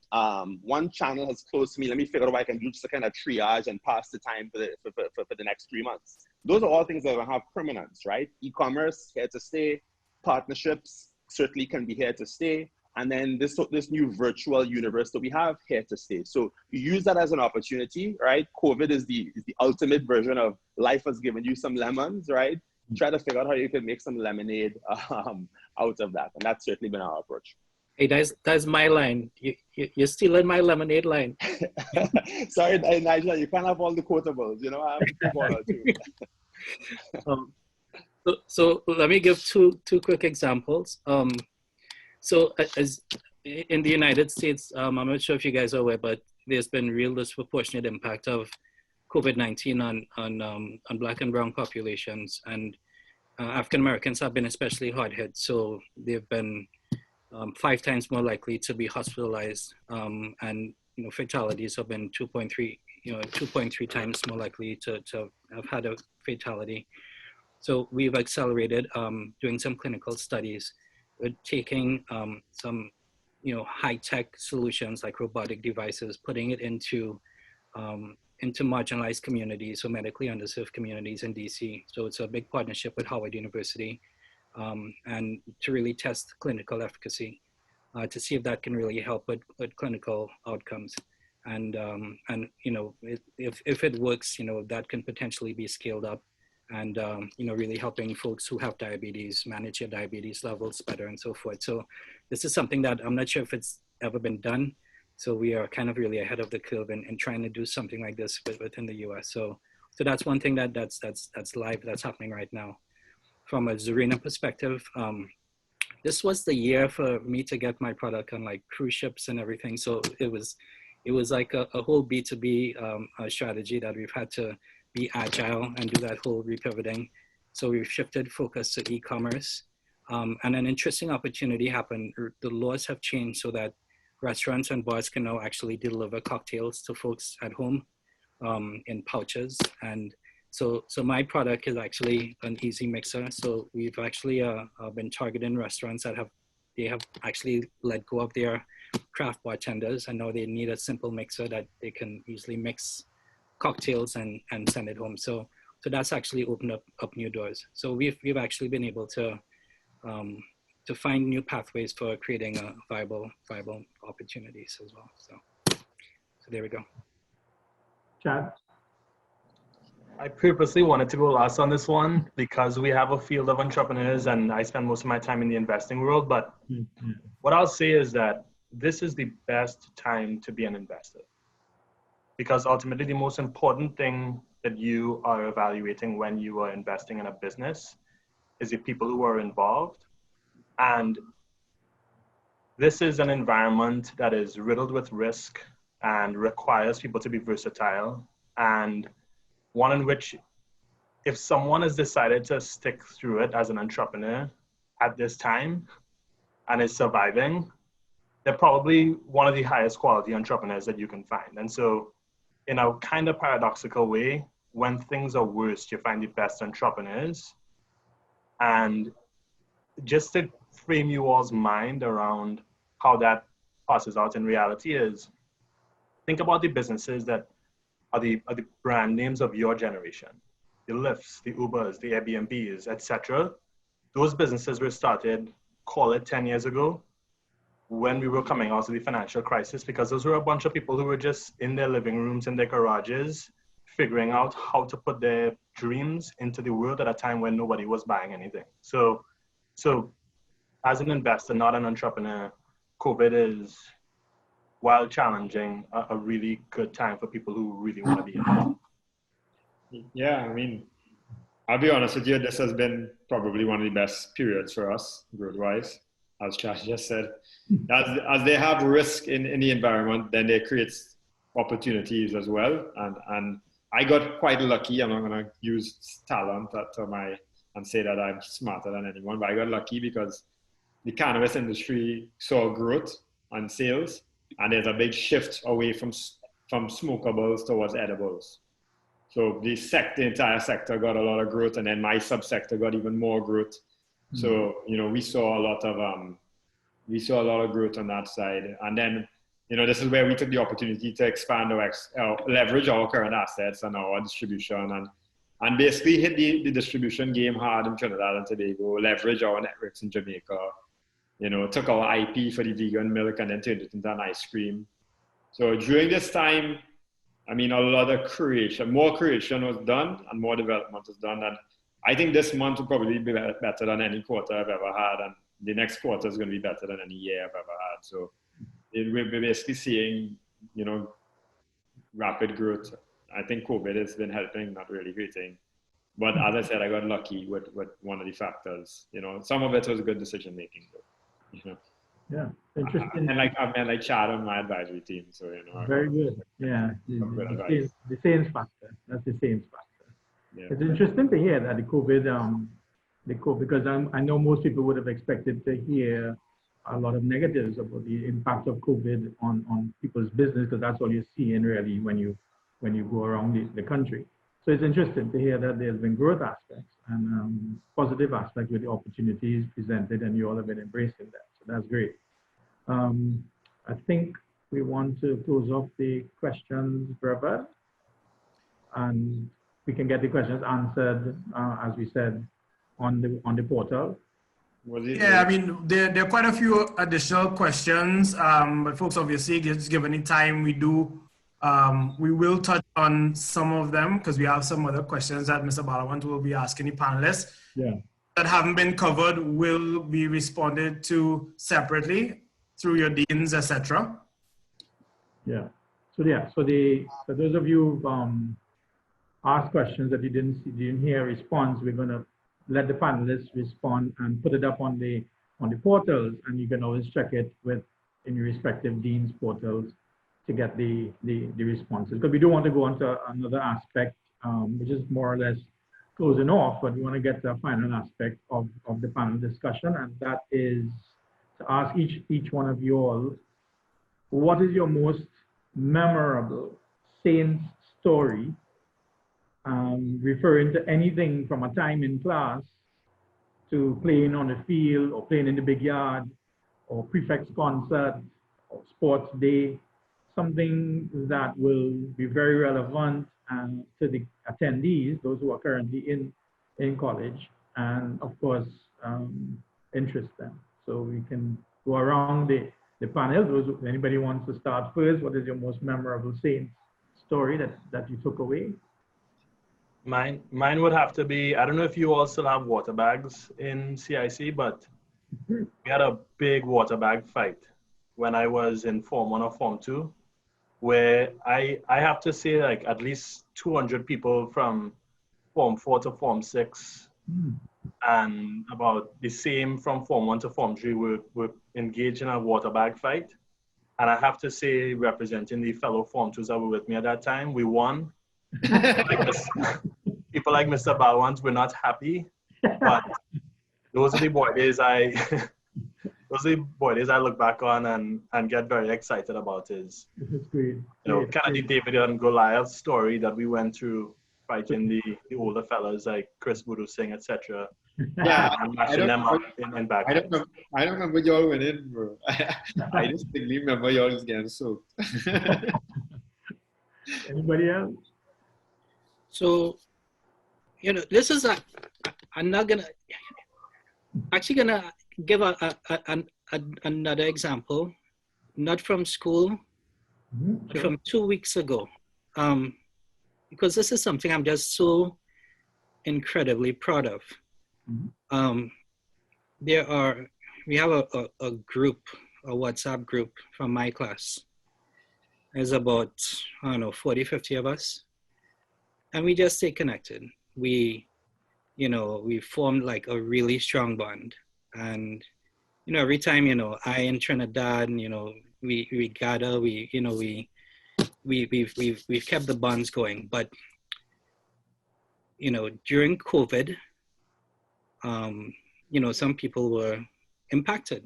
channel has closed to me, let me figure out what I can do just to kind of triage and pass the time for the next 3 months. Those are all things that will have permanence, right? E-commerce, here to stay. Partnerships certainly can be here to stay. And then this new virtual universe that we have, here to stay. So you use that as an opportunity, right? COVID is the ultimate version of life has given you some lemons, right? Try to figure out how you can make some lemonade out of that. And that's certainly been our approach. Hey, that's my line. You're stealing my lemonade line. Sorry, Nigel, you can't have all the quotables. You know, I have to take one or two. So let me give two quick examples. So as in the United States, I'm not sure if you guys are aware, but there's been real disproportionate impact of COVID-19 on Black and Brown populations, and African Americans have been especially hard hit. So they've been 5 times more likely to be hospitalized, and fatalities have been 2.3 times more likely to have had a fatality. So we've accelerated doing some clinical studies with taking some high-tech solutions like robotic devices, putting it into marginalized communities, so medically underserved communities in DC. So it's a big partnership with Howard University, and to really test clinical efficacy, to see if that can really help with clinical outcomes. And if it works, that can potentially be scaled up, and really helping folks who have diabetes manage their diabetes levels better and so forth. So this is something that I'm not sure if it's ever been done. So we are kind of really ahead of the curve in trying to do something like this within the US. So that's one thing that's live, that's happening right now. From a Zarina perspective, this was the year for me to get my product on like cruise ships and everything. So it was like a whole B2B strategy that we've had to be agile and do that whole repivoting. So we've shifted focus to e-commerce. And an interesting opportunity happened. The laws have changed so that restaurants and bars can now actually deliver cocktails to folks at home in pouches. And so my product is actually an easy mixer. So we've actually been targeting restaurants that have actually let go of their craft bartenders, and now they need a simple mixer that they can easily mix cocktails and send it home. So that's actually opened up new doors. So we've actually been able to find new pathways for creating a viable opportunities as well. So there we go. Chad? I purposely wanted to go last on this one because we have a field of entrepreneurs and I spend most of my time in the investing world. But what I'll say is that this is the best time to be an investor, because ultimately the most important thing that you are evaluating when you are investing in a business is the people who are involved. And this is an environment that is riddled with risk and requires people to be versatile, and one in which if someone has decided to stick through it as an entrepreneur at this time and is surviving, they're probably one of the highest quality entrepreneurs that you can find. And so in a kind of paradoxical way, when things are worst, you find the best entrepreneurs. And just to frame you all's mind around how that passes out in reality is, think about the businesses that are the brand names of your generation. the Lyfts, the Ubers, the Airbnbs, etc. Those businesses were started, call it 10 years ago, when we were coming out of the financial crisis, because those were a bunch of people who were just in their living rooms, in their garages, figuring out how to put their dreams into the world at a time when nobody was buying anything. So as an investor, not an entrepreneur, COVID is, while challenging, a really good time for people who really want to be in it. Yeah, I mean, I'll be honest with you, this has been probably one of the best periods for us, growth-wise, as Josh just said. As they have risk in the environment, then they create opportunities as well. And I got quite lucky. I'm not going to use talent and say that I'm smarter than anyone, but I got lucky because the cannabis industry saw growth and sales, and there's a big shift away from smokables towards edibles. So the entire sector got a lot of growth, and then my subsector got even more growth. So, we saw a lot of growth on that side. And then, this is where we took the opportunity to expand leverage our current assets and our distribution and basically hit the distribution game hard in Trinidad and Tobago, leverage our networks in Jamaica, took our IP for the vegan milk and then turned it into an ice cream. So during this time, I mean, a lot of more creation was done and more development was done. And I think this month will probably be better than any quarter I've ever had. And the next quarter is going to be better than any year I've ever had. So we're basically seeing, rapid growth. I think COVID has been helping, not really hurting. But as I said, I got lucky with one of the factors. Some of it was good decision making, though. Yeah, interesting. And I chat on my advisory team, so Very good. Yeah, the same factor. That's the same factor. Yeah. It's interesting to hear that the COVID, because I know most people would have expected to hear a lot of negatives about the impact of COVID on people's business, because that's all you're seeing really when you go around the country. So it's interesting to hear that there's been growth aspects and positive aspects with the opportunities presented, and you all have been embracing that. So that's great. I think we want to close off the questions, Brother, and we can get the questions answered, as we said, on the portal. Yeah, I mean, there are quite a few additional questions, but folks, obviously, just given the time we will touch on some of them because we have some other questions that Mr. Balawant will be asking the panelists. Yeah. That haven't been covered will be responded to separately through your deans, etc. Yeah. So for those of you who've asked questions that you didn't hear a response, we're gonna let the panelists respond and put it up on the portals, and you can always check it in your respective deans portals to get the responses. Because we do want to go on to another aspect, which is more or less closing off, but we want to get to a final aspect of the panel discussion, and that is to ask each one of you all, what is your most memorable Saints story, referring to anything from a time in class to playing on the field or playing in the big yard or prefect's concert or sports day, something that will be very relevant to the attendees, those who are currently in college, and of course, interest them. So we can go around the panel. Anybody wants to start first? What is your most memorable Saints story that you took away? Mine would have to be, I don't know if you all still have water bags in CIC, but we had a big water bag fight when I was in Form 1 or Form 2, where I have to say, like, at least 200 people from Form 4 to Form 6 and about the same from Form 1 to Form 3 were engaged in a water bag fight. And I have to say, representing the fellow Form 2s that were with me at that time, we won. People like Mr. Balwant were not happy, but those are the boy days I look back on and get very excited about. Is great. Kind of the David and Goliath story that we went through, fighting the older fellas like Chris Boodoosingh, etc. Yeah, and mashing them up in back. I don't remember y'all winning, bro. I distinctly remember y'all just getting soaked. Anybody else? So you know, this is I'm not gonna, actually gonna give another example, not from school, but from 2 weeks ago. Because this is something I'm just so incredibly proud of. We have a group, a WhatsApp group from my class. There's about, I don't know, 40, 50 of us. And we just stay connected. We formed like a really strong bond. And, you know, every time, you know, I in Trinidad, and, you know, we gather, we've kept the bonds going. But, you know, during COVID, you know, some people were impacted.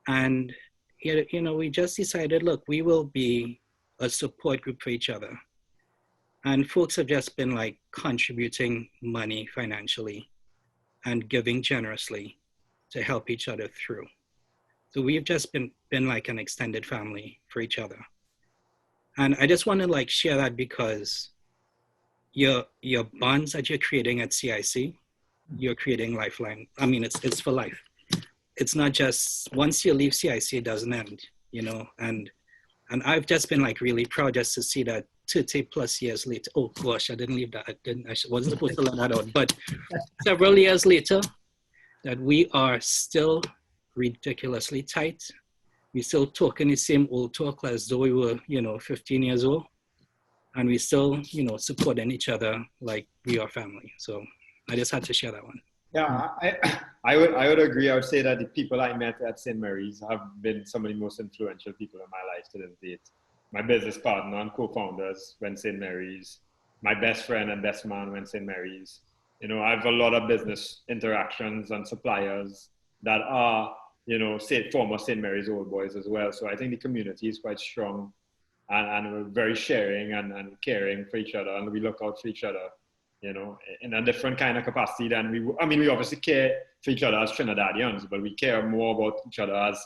And, you know, we just decided, look, we will be a support group for each other. And folks have just been like contributing money financially and giving generously to help each other through. So we've just been like an extended family for each other. And I just want to like share that because your bonds that you're creating at CIC, you're creating lifeline. I mean, it's for life. It's not just once you leave CIC, it doesn't end, you know, and I've just been like really proud just to see that 30 plus years later. Oh gosh, I didn't leave that. I wasn't supposed to let that out. But several years later, that we are still ridiculously tight. We still talking the same old talk as though we were, you know, 15 years old, and we still, you know, supporting each other like we are family. So I just had to share that one. Yeah, I would agree. I would say that the people I met at St. Mary's have been some of the most influential people in my life to this date. My business partner and co-founders went St. Mary's. My best friend and best man went St. Mary's. You know, I have a lot of business interactions and suppliers that are, you know, former St. Mary's old boys as well. So I think the community is quite strong and we're very sharing and caring for each other, and we look out for each other, you know, in a different kind of capacity than we obviously care for each other as Trinidadians, but we care more about each other as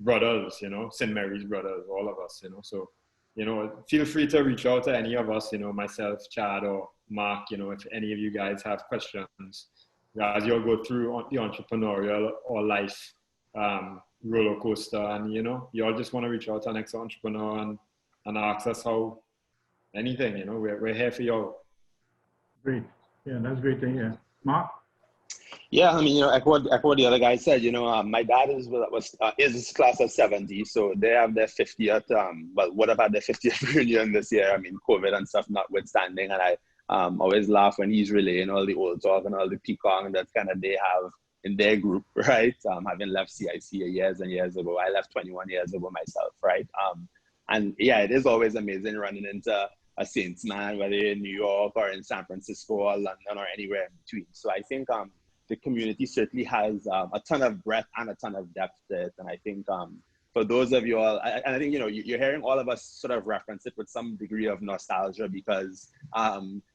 brothers, you know, St. Mary's brothers, all of us, you know. So, you know, feel free to reach out to any of us, you know, myself, Chad, or Mark, you know, if any of you guys have questions as you'll go through the entrepreneurial or life roller coaster, and, you know, you all just want to reach out to an ex-entrepreneur and ask us how anything, you know, we're here for y'all. Great. Yeah, that's great to hear. Mark? Yeah, I mean, you know, echo what the other guy said. You know, my dad is class of 70, so they have their 50th. But would have had their 50th reunion this year. I mean, COVID and stuff notwithstanding, and I always laugh when he's relaying all the old talk and all the peacock that kind of they have in their group, right? Having left CIC years and years ago, I left 21 years ago myself, right? And yeah, it is always amazing running into a Saints man, whether you're in New York or in San Francisco or London or anywhere in between. So I think the community certainly has a ton of breadth and a ton of depth to it. And I think for those of you all, and I think, you know, you're hearing all of us sort of reference it with some degree of nostalgia, because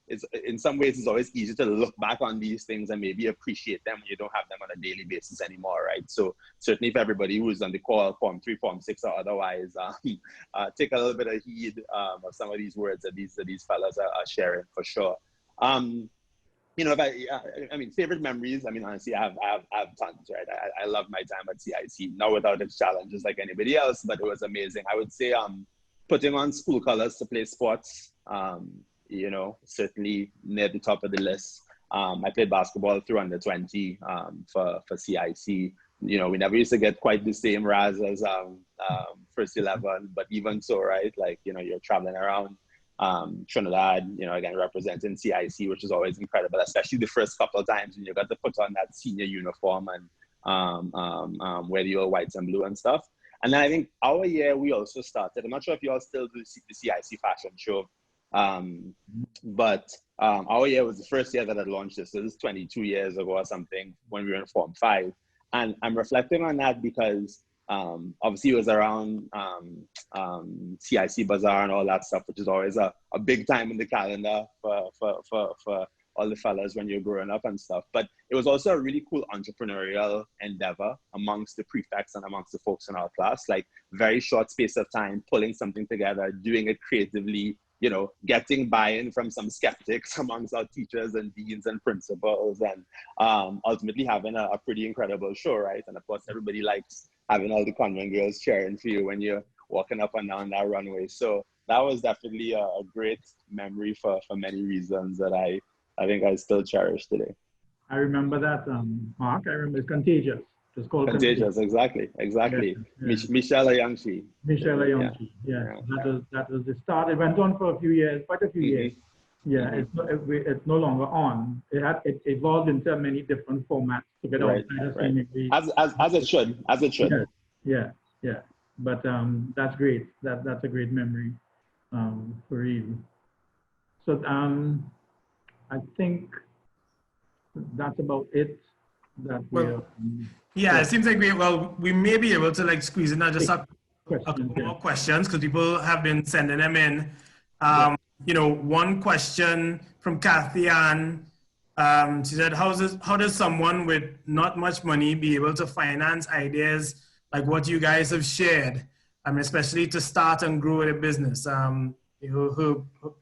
it's, in some ways it's always easy to look back on these things and maybe appreciate them when you don't have them on a daily basis anymore, right? So certainly for everybody who's on the call, Form 3, Form 6 or otherwise, take a little bit of heed of some of these words that these fellas are sharing for sure. You know, I mean, favorite memories, I mean, honestly, I have tons, right? I love my time at CIC, not without its challenges like anybody else, but it was amazing. I would say putting on school colors to play sports, you know, certainly near the top of the list. I played basketball through under 20 for CIC. You know, we never used to get quite the same raz as first 11, but even so, right? Like, you know, you're traveling around Trinidad, you know, again, representing CIC, which is always incredible, especially the first couple of times when you got to put on that senior uniform and wear the old whites and blue and stuff. And then I think our year, we also started, I'm not sure if you all still do the CIC fashion show, but our year was the first year that I launched this. So this is 22 years ago or something when we were in Form 5. And I'm reflecting on that because obviously it was around CIC Bazaar and all that stuff, which is always a big time in the calendar for all the fellas when you're growing up and stuff. But it was also a really cool entrepreneurial endeavor amongst the prefects and amongst the folks in our class, like very short space of time, pulling something together, doing it creatively, you know, getting buy-in from some skeptics amongst our teachers and deans and principals, and ultimately having a pretty incredible show, right? And of course, everybody likes having all the convent girls cheering for you when you're walking up and down that runway. So that was definitely a great memory for many reasons that I think I still cherish today. I remember that, Mark. I remember it's Contagious. It's called Contagious, exactly. Yeah. Michelle Ayangchi. Michelle Ayangchi. Yeah. That was the start. It went on for a few years, quite a few years. Yeah, it's no longer on. It evolved into many different formats to get outside of community. As it should. Yeah. But that's great. That's a great memory for real. So I think that's about it. It seems like we may be able to like squeeze in just a couple more questions because people have been sending them in. You know, one question from Kathy Ann. She said, how does someone with not much money be able to finance ideas like what you guys have shared, especially to start and grow a business?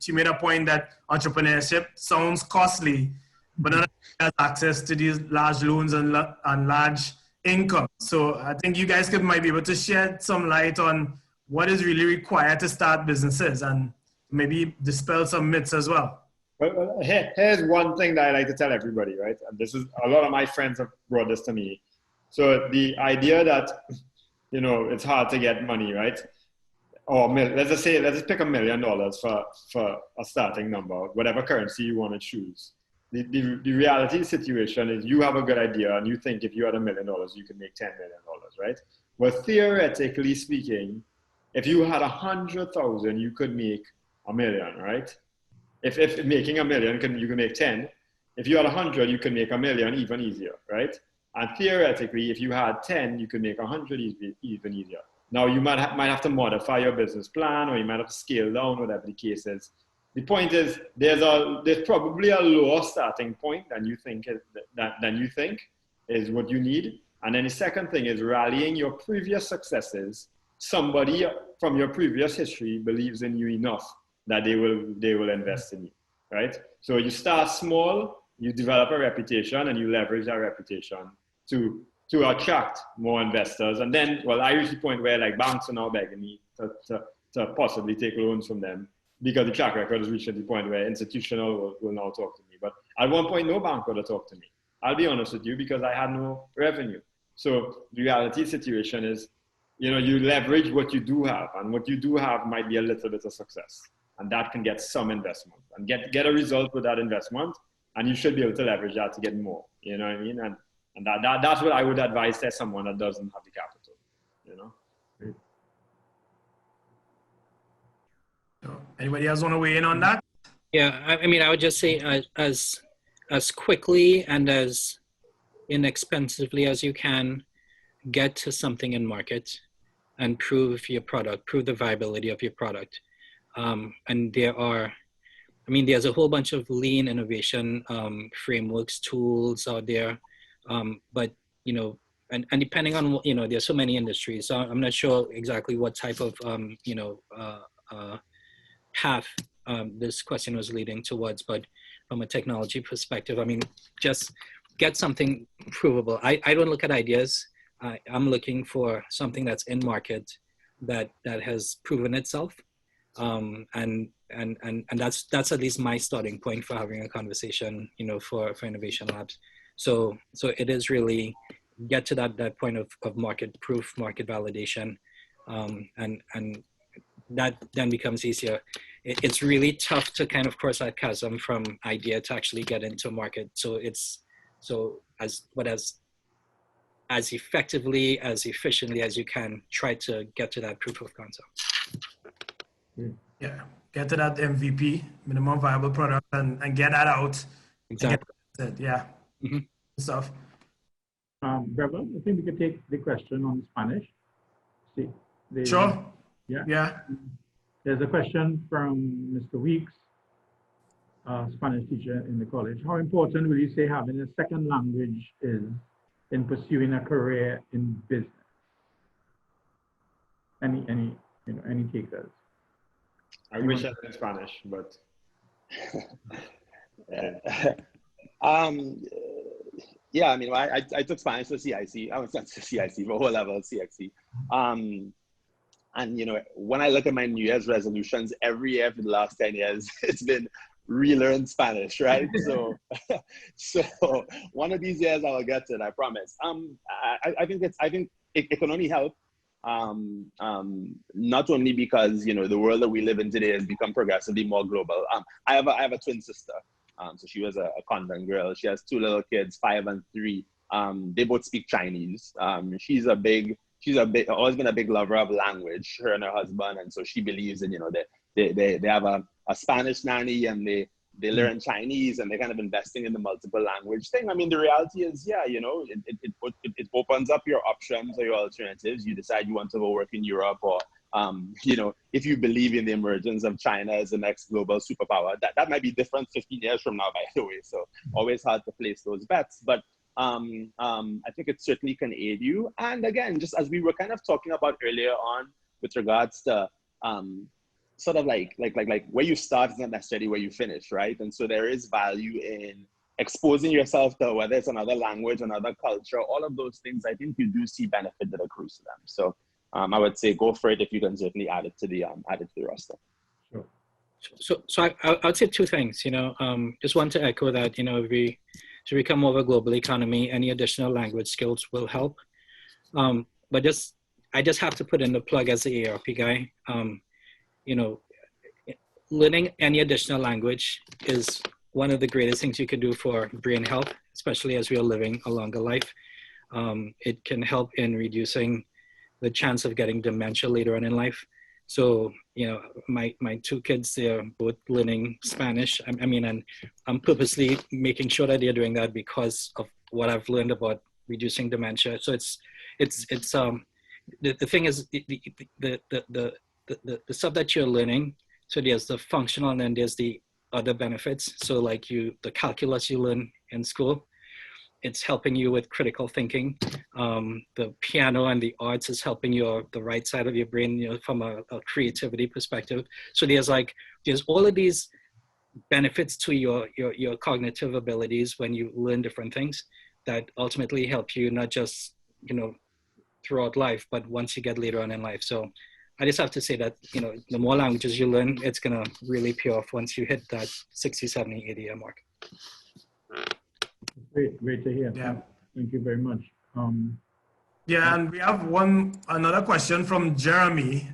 She made a point that entrepreneurship sounds costly, but not has access to these large loans and large income. So I think you guys might be able to shed some light on what is really required to start businesses and maybe dispel some myths as well. Well, here's one thing that I like to tell everybody, right? And this is, a lot of my friends have brought this to me. So the idea that, you know, it's hard to get money, right? Or let's just pick $1 million for a starting number, whatever currency you want to choose. The reality situation is you have a good idea and you think if you had $1 million, you could make $10 million, right? Well, theoretically speaking, if you had 100,000, you could make $1 million, right? If making $1 million, you can make 10. If you had 100, you can make $1 million even easier, right? And theoretically, if you had 10, you could make 100 even easier. Now, you might have to modify your business plan, or you might have to scale down, whatever the case is. The point is, there's probably a lower starting point than you think is what you need. And then the second thing is rallying your previous successes. Somebody from your previous history believes in you enough that they will invest in you, right? So you start small, you develop a reputation, and you leverage that reputation to attract more investors. And then, well, I reach the point where like banks are now begging me to possibly take loans from them, because the track record has reached the point where institutional will now talk to me. But at one point, no bank would have talked to me. I'll be honest with you, because I had no revenue. So the reality situation is, you know, you leverage what you do have, and what you do have might be a little bit of success, and that can get some investment and get a result with that investment, and you should be able to leverage that to get more. You know what I mean? And that's what I would advise to someone that doesn't have the capital. You know. Anybody else want to weigh in on that? Yeah, I mean, I would just say as quickly and as inexpensively as you can, get to something in market and prove your product, prove the viability of your product. And there's a whole bunch of lean innovation frameworks, tools out there. But, you know, and depending on, you know, there's so many industries. So I'm not sure exactly what type of, path this question was leading towards, but from a technology perspective, I mean, just get something provable. I don't look at ideas. I'm looking for something that's in market that has proven itself. And that's at least my starting point for having a conversation, you know, for Innovation Labs. So it is really get to that point of market proof, market validation, and that then becomes easier. It's really tough to kind of cross that chasm from idea to actually get into market. So as effectively, as efficiently as you can, try to get to that proof of concept. Yeah, get to that MVP, minimum viable product, and get that out. Exactly. Yeah. Mm-hmm. Stuff. Trevor, I think we could take the question on Spanish. Sure. Yeah. There's a question from Mr. Weeks, Spanish teacher in the college. How important will you say having a second language is in pursuing a career in business? Any takers? I wish I learned Spanish, but. Yeah, I mean, I took Spanish for CIC. I was not CIC, but whole level CXC. And, you know, when I look at my New Year's resolutions, every year for the last 10 years, it's been relearn Spanish, right? So, so one of these years I will get to it, I promise. I think it can only help. Not only because, you know, the world that we live in today has become progressively more global. I have a twin sister. So she was a convent girl. She has two little kids, 5 and 3. They both speak Chinese. She's always been a big lover of language, her and her husband. And so she believes in, you know, they have a Spanish nanny and they learn Chinese and they're kind of investing in the multiple language thing. I mean, the reality is, yeah, you know, it opens up your options or your alternatives. You decide you want to go work in Europe or, you know, if you believe in the emergence of China as the next global superpower, that might be different 15 years from now, by the way. So always hard to place those bets. But I think it certainly can aid you. And again, just as we were kind of talking about earlier on with regards to sort of like where you start is not necessarily where you finish, right? And so there is value in exposing yourself to whether it's another language, another culture, all of those things. I think you do see benefit that accrues to them. So I would say go for it if you can certainly add it to the roster. Sure. So I would say two things. You know, just want to echo that. You know, to become more of a global economy, any additional language skills will help. But I just have to put in the plug as the AARP guy. You know, learning any additional language is one of the greatest things you can do for brain health, especially as we are living a longer life. It can help in reducing the chance of getting dementia later on in life. So, you know, my two kids, they're both learning Spanish. I mean, and I'm purposely making sure that they're doing that because of what I've learned about reducing dementia. So the thing is the stuff that you're learning. So there's the functional and then there's the other benefits. So like the calculus you learn in school, it's helping you with critical thinking. The piano and the arts is helping the right side of your brain, you know, from a creativity perspective. So there's all of these benefits to your cognitive abilities when you learn different things that ultimately help you not just, you know, throughout life, but once you get later on in life. So I just have to say that, you know, the more languages you learn, it's gonna really pay off once you hit that 60, 70, 80 year mark. Great to hear. Yeah. Thank you very much. Yeah, and we have another question from Jeremy,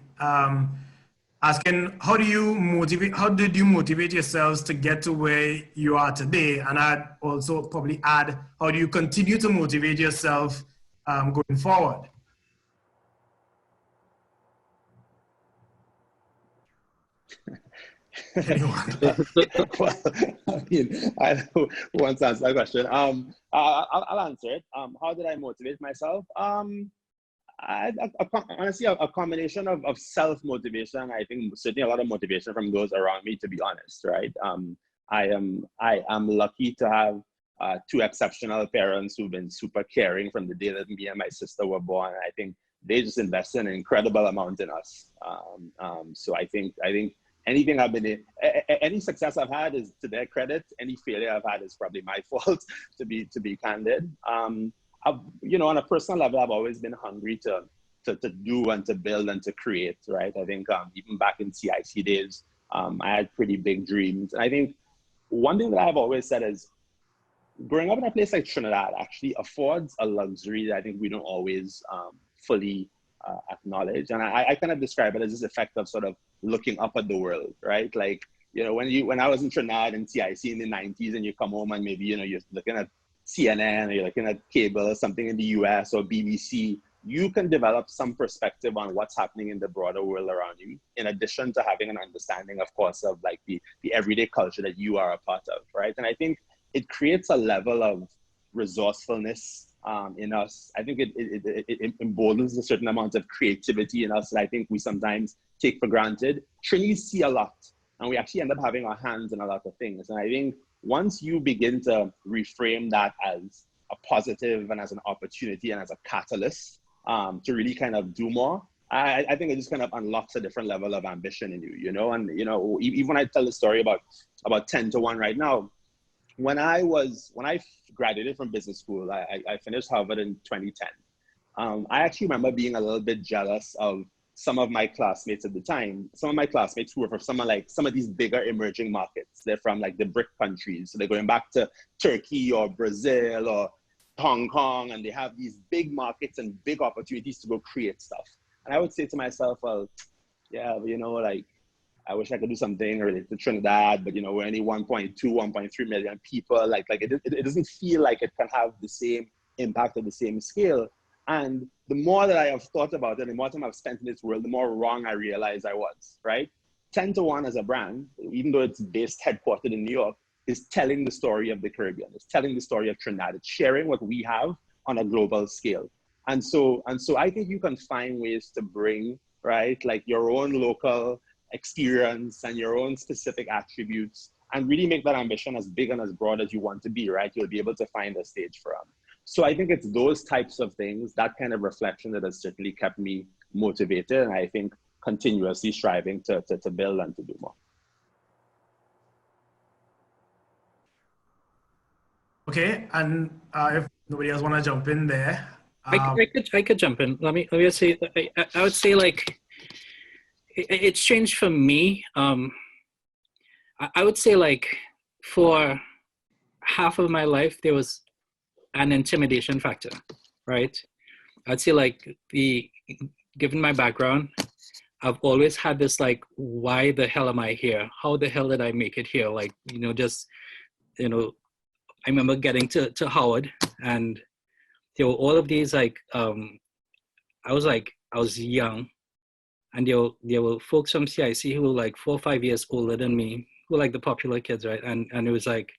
asking, how did you motivate yourselves to get to where you are today? And I'd also probably add, how do you continue to motivate yourself going forward? Well, I mean, I don't know who wants to answer that question. I'll answer it. How did I motivate myself? Honestly, a combination of self-motivation. I think certainly a lot of motivation from those around me, to be honest, right? I am lucky to have two exceptional parents who've been super caring from the day that me and my sister were born. I think they just invested an incredible amount in us. So I think anything any success I've had is to their credit. Any failure I've had is probably my fault, to be candid. You know, on a personal level, I've always been hungry to do and to build and to create, right? I think even back in CIC days, I had pretty big dreams. And I think one thing that I've always said is growing up in a place like Trinidad actually affords a luxury that I think we don't always fully acknowledge. And I kind of describe it as this effect of sort of looking up at the world, right? Like, you know, when I was in Trinidad and CIC in the 90s and you come home and maybe, you know, you're looking at CNN or you're looking at cable or something in the US or BBC, you can develop some perspective on what's happening in the broader world around you, in addition to having an understanding, of course, of like the everyday culture that you are a part of, right? And I think it creates a level of resourcefulness in us. I think it emboldens a certain amount of creativity in us that I think we sometimes take for granted. Trinis see a lot, and we actually end up having our hands in a lot of things. And I think once you begin to reframe that as a positive and as an opportunity and as a catalyst to really kind of do more, I think it just kind of unlocks a different level of ambition in you, you know? And, you know, even when I tell the story about 10 to 1 right now, when I graduated from business school, I finished Harvard in 2010. I actually remember being a little bit jealous of some of my classmates at the time. Some of my classmates who were from some of these bigger emerging markets. They're from like the BRIC countries. So they're going back to Turkey or Brazil or Hong Kong, and they have these big markets and big opportunities to go create stuff. And I would say to myself, well, yeah, you know, like, I wish I could do something related to Trinidad, but, you know, we're only 1.2, 1.3 million people. Like it doesn't feel like it can have the same impact at the same scale. And the more that I have thought about it, the more time I've spent in this world, the more wrong I realize I was, right? 10 to 1 as a brand, even though it's headquartered in New York, is telling the story of the Caribbean. It's telling the story of Trinidad. It's sharing what we have on a global scale. And so I think you can find ways to bring, right, like your own local experience and your own specific attributes and really make that ambition as big and as broad as you want to be, right? You'll be able to find a stage for them. So I think it's those types of things, that kind of reflection that has certainly kept me motivated, and I think continuously striving to build and to do more. Okay, and if nobody else want to jump in there. I could jump in. Let me just say, I would say like, it's changed for me. I would say like for half of my life, there was an intimidation factor, right? I'd say like given my background, I've always had this like, why the hell am I here? How the hell did I make it here? Like, you know, just, you know, I remember getting to Howard, and there were all of these like, I was young, and there were folks from CIC who were like 4 or 5 years older than me, who were like the popular kids, right? And it was like,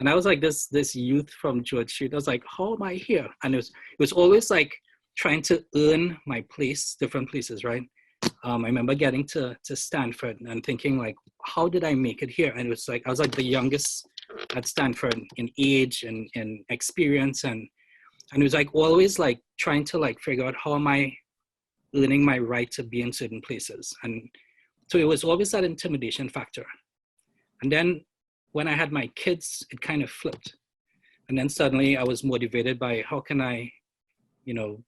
and I was like this youth from George Street. I was like, how am I here? And it was always like trying to earn my place, different places, right? I remember getting to Stanford and thinking like, how did I make it here? And it was like, I was like the youngest at Stanford in age and experience. And it was like always like trying to like figure out how am I earning my right to be in certain places. And so it was always that intimidation factor. And then when I had my kids, it kind of flipped. And then suddenly I was motivated by how can I, you know,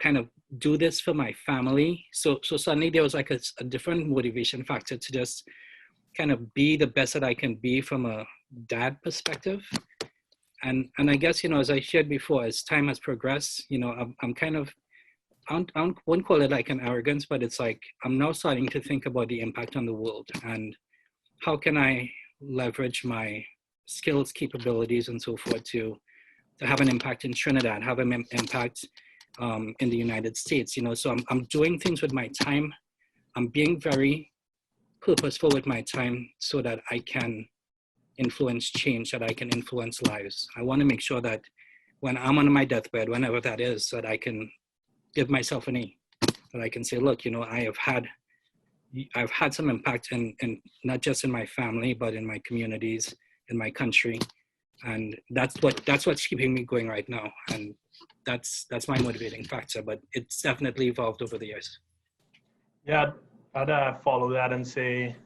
kind of do this for my family. So suddenly there was like a different motivation factor to just kind of be the best that I can be from a dad perspective. And I guess, you know, as I shared before, as time has progressed, you know, I'm kind of, I won't call it like an arrogance, but it's like, I'm now starting to think about the impact on the world and how can I leverage my skills, capabilities, and so forth to have an impact in Trinidad, have an impact in the United States, you know. So I'm doing things with my time. I'm being very purposeful with my time so that I can influence change, that I can influence lives. I want to make sure that when I'm on my deathbed, whenever that is, that I can give myself an E, that I can say, look, you know, I've had some impact in not just in my family, but in my communities, in my country. And that's what's keeping me going right now. And that's my motivating factor, but it's definitely evolved over the years. Yeah, I'd follow that and say,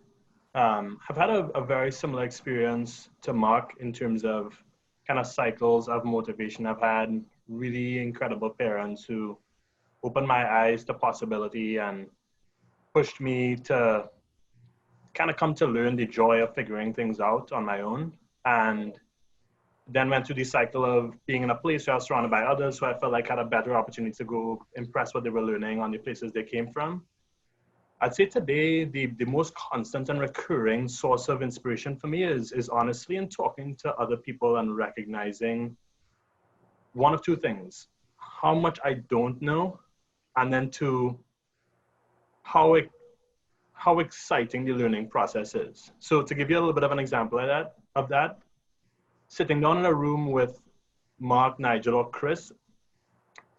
I've had a very similar experience to Mark in terms of kind of cycles of motivation. I've had really incredible parents who opened my eyes to possibility and pushed me to kind of come to learn the joy of figuring things out on my own. And then went through the cycle of being in a place where I was surrounded by others, so I felt like I had a better opportunity to go impress what they were learning on the places they came from. I'd say today, the most constant and recurring source of inspiration for me is honestly in talking to other people and recognizing one of two things: how much I don't know, and then two, how exciting the learning process is. So to give you a little bit of an example of that, sitting down in a room with Mark, Nigel, or Chris,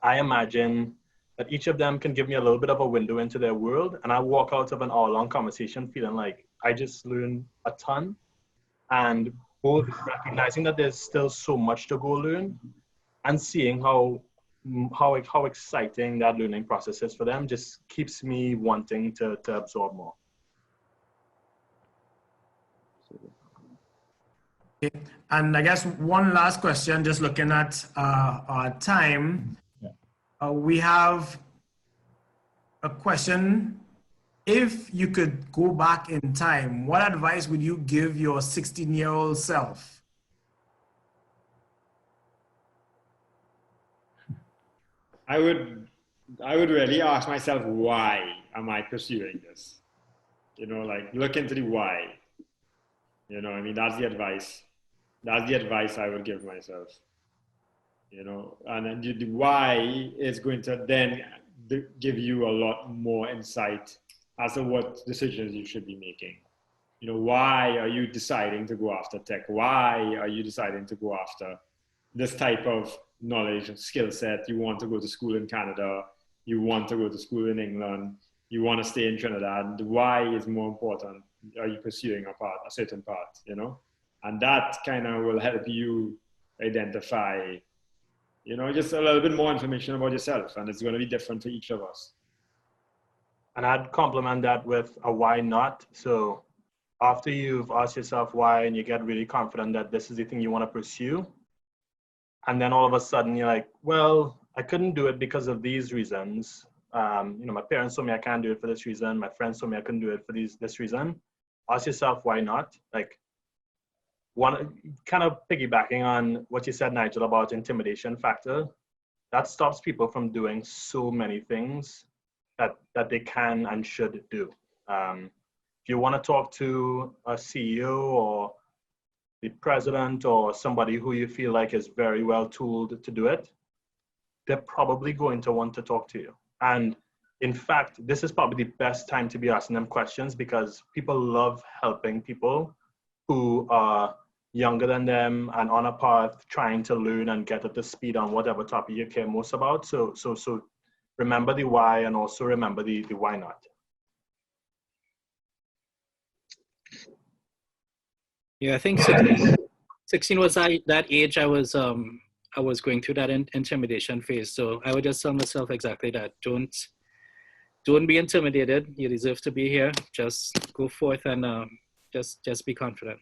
I imagine that each of them can give me a little bit of a window into their world, and I walk out of an hour-long conversation feeling like I just learned a ton, and both recognizing that there's still so much to go learn, and seeing how how exciting that learning process is for them just keeps me wanting to absorb more. And I guess one last question, just looking at our time. We have a question. If you could go back in time, what advice would you give your 16-year-old self? I would really ask myself, why am I pursuing this? You know, like look into the why. You know, I mean, that's the advice. That's the advice I would give myself. You know, and then the why is going to then give you a lot more insight as to what decisions you should be making. You know, why are you deciding to go after tech? Why are you deciding to go after this type of knowledge and skill set? You want to go to school in Canada, you want to go to school in England, you want to stay in Trinidad. The why is more important. Are you pursuing a certain path, you know? And that kind of will help you identify, you know, just a little bit more information about yourself, and it's going to be different for each of us. And I'd complement that with a why not. So after you've asked yourself why and you get really confident that this is the thing you want to pursue, and then all of a sudden you're like, well, I couldn't do it because of these reasons. You know, my parents told me I can't do it for this reason. My friends told me I couldn't do it for this reason. Ask yourself, why not? Like, one kind of piggybacking on what you said, Nigel, about intimidation factor, that stops people from doing so many things that they can and should do. If you want to talk to a CEO or the president or somebody who you feel like is very well tooled to do it, they're probably going to want to talk to you. And in fact, this is probably the best time to be asking them questions, because people love helping people who are younger than them and on a path trying to learn and get up to speed on whatever topic you care most about. So remember the why, and also remember the why not. Yeah, I think 16 was that age I was going through that intimidation phase. So I would just tell myself exactly that. Don't be intimidated. You deserve to be here. Just go forth and just be confident.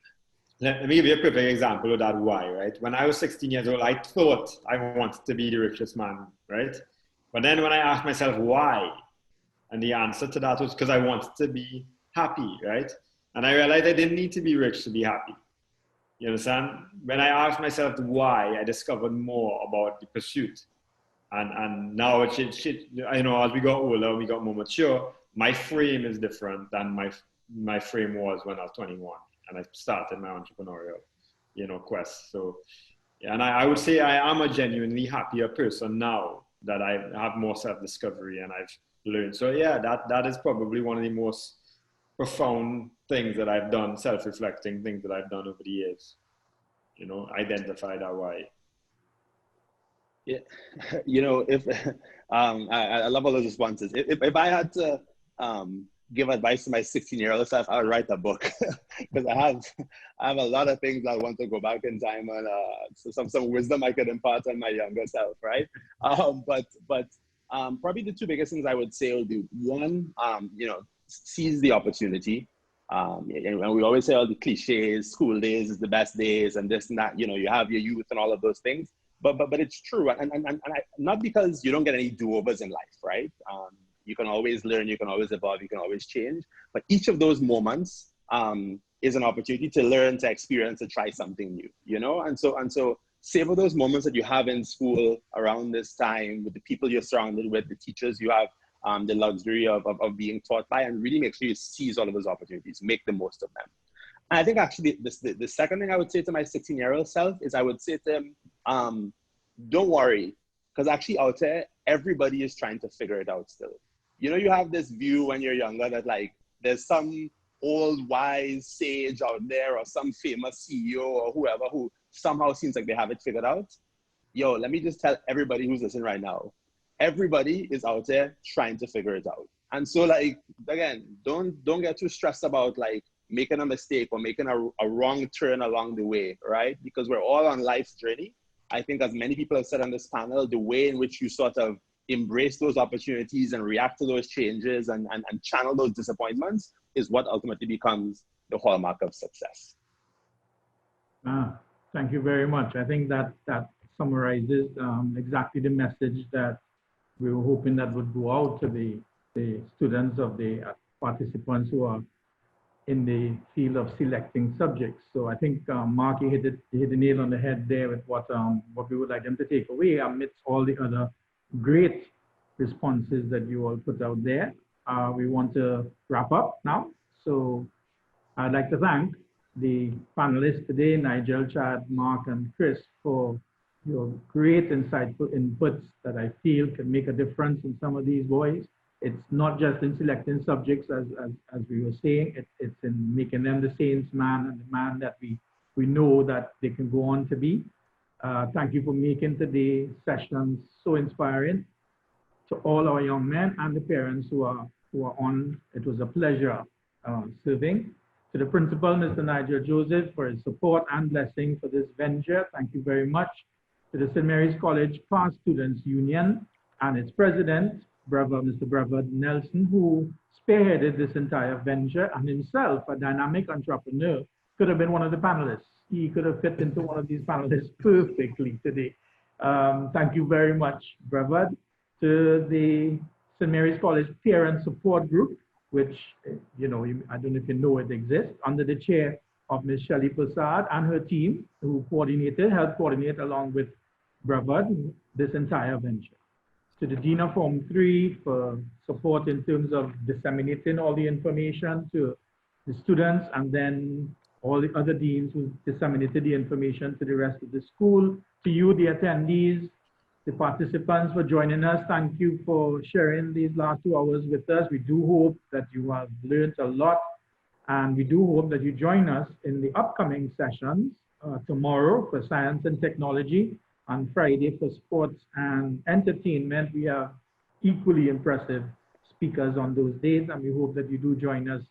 Let me give you a perfect example of that why, right? When I was 16 years old, I thought I wanted to be the richest man, right? But then when I asked myself why, and the answer to that was because I wanted to be happy, right? And I realized I didn't need to be rich to be happy. You understand? When I asked myself the why, I discovered more about the pursuit. And now you know, as we got older, we got more mature, my frame is different than my frame was when I was 21 and I started my entrepreneurial, you know, quest. So, yeah, and I would say I am a genuinely happier person now that I have more self-discovery and I've learned. So yeah, that is probably one of the most profound things that I've done, self-reflecting things that I've done over the years, you know, identify that why. Yeah, you know, if I love all those responses. If I had to give advice to my 16-year-old self, I would write a book, because I have a lot of things I want to go back in time and some wisdom I could impart on my younger self, right? But probably the two biggest things I would say would be, one, you know, seize the opportunity. And we always say all the cliches, school days is the best days and this and that, you know, you have your youth and all of those things. But it's true, and not because you don't get any do-overs in life, right? You can always learn, you can always evolve, you can always change. But each of those moments is an opportunity to learn, to experience, to try something new, you know? And so savor those moments that you have in school around this time with the people you're surrounded with, the teachers you have the luxury of being taught by, and really make sure you seize all of those opportunities, make the most of them. And I think actually the second thing I would say to my 16-year-old self is I would say to him, don't worry, because actually out there, everybody is trying to figure it out still. You know, you have this view when you're younger that like there's some old wise sage out there or some famous CEO or whoever who somehow seems like they have it figured out. Yo, let me just tell everybody who's listening right now, everybody is out there trying to figure it out. And so like, again, don't get too stressed about like making a mistake or making a wrong turn along the way, right? Because we're all on life's journey. I think as many people have said on this panel, the way in which you sort of embrace those opportunities and react to those changes and channel those disappointments is what ultimately becomes the hallmark of success. Thank you very much. I think that summarizes exactly the message that we were hoping that would go out to the students of the participants who are in the field of selecting subjects. So I think Mark, you hit the nail on the head there with what we would like them to take away amidst all the other great responses that you all put out there. We want to wrap up now. So I'd like to thank the panelists today, Nigel, Chad, Mark, and Chris, for your great insightful inputs that I feel can make a difference in some of these boys. It's not just in selecting subjects, as we were saying, it's in making them the saints man and the man that we know that they can go on to be. Thank you for making today's session so inspiring to all our young men and the parents who are on. It was a pleasure serving. To the principal, Mr. Nigel Joseph, for his support and blessing for this venture. Thank you very much. To the St. Mary's College Past Students Union and its president, Mr. Brevard Nelson, who spearheaded this entire venture and himself, a dynamic entrepreneur, could have been one of the panelists. He could have fit into one of these panelists perfectly today. Thank you very much, Brevard. To the St. Mary's College Parent Support Group, which, you know, I don't know if you know it exists, under the chair of Ms. Shelley Prasad and her team, who helped coordinate along with Brevard this entire venture. To the Dean of Form 3 for support in terms of disseminating all the information to the students, and then all the other deans who disseminated the information to the rest of the school. To you, the attendees, the participants for joining us, thank you for sharing these last 2 hours with us. We do hope that you have learned a lot, and we do hope that you join us in the upcoming sessions tomorrow for science and technology, on Friday for sports and entertainment. We have equally impressive speakers on those days, and we hope that you do join us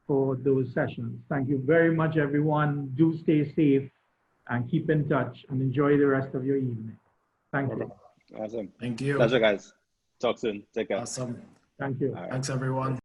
for those sessions. Thank you very much, everyone. Do stay safe and keep in touch and enjoy the rest of your evening. Thank you. Awesome. Thank you. Pleasure, guys. Talk soon. Take care. Awesome. Thank you. Thanks, everyone.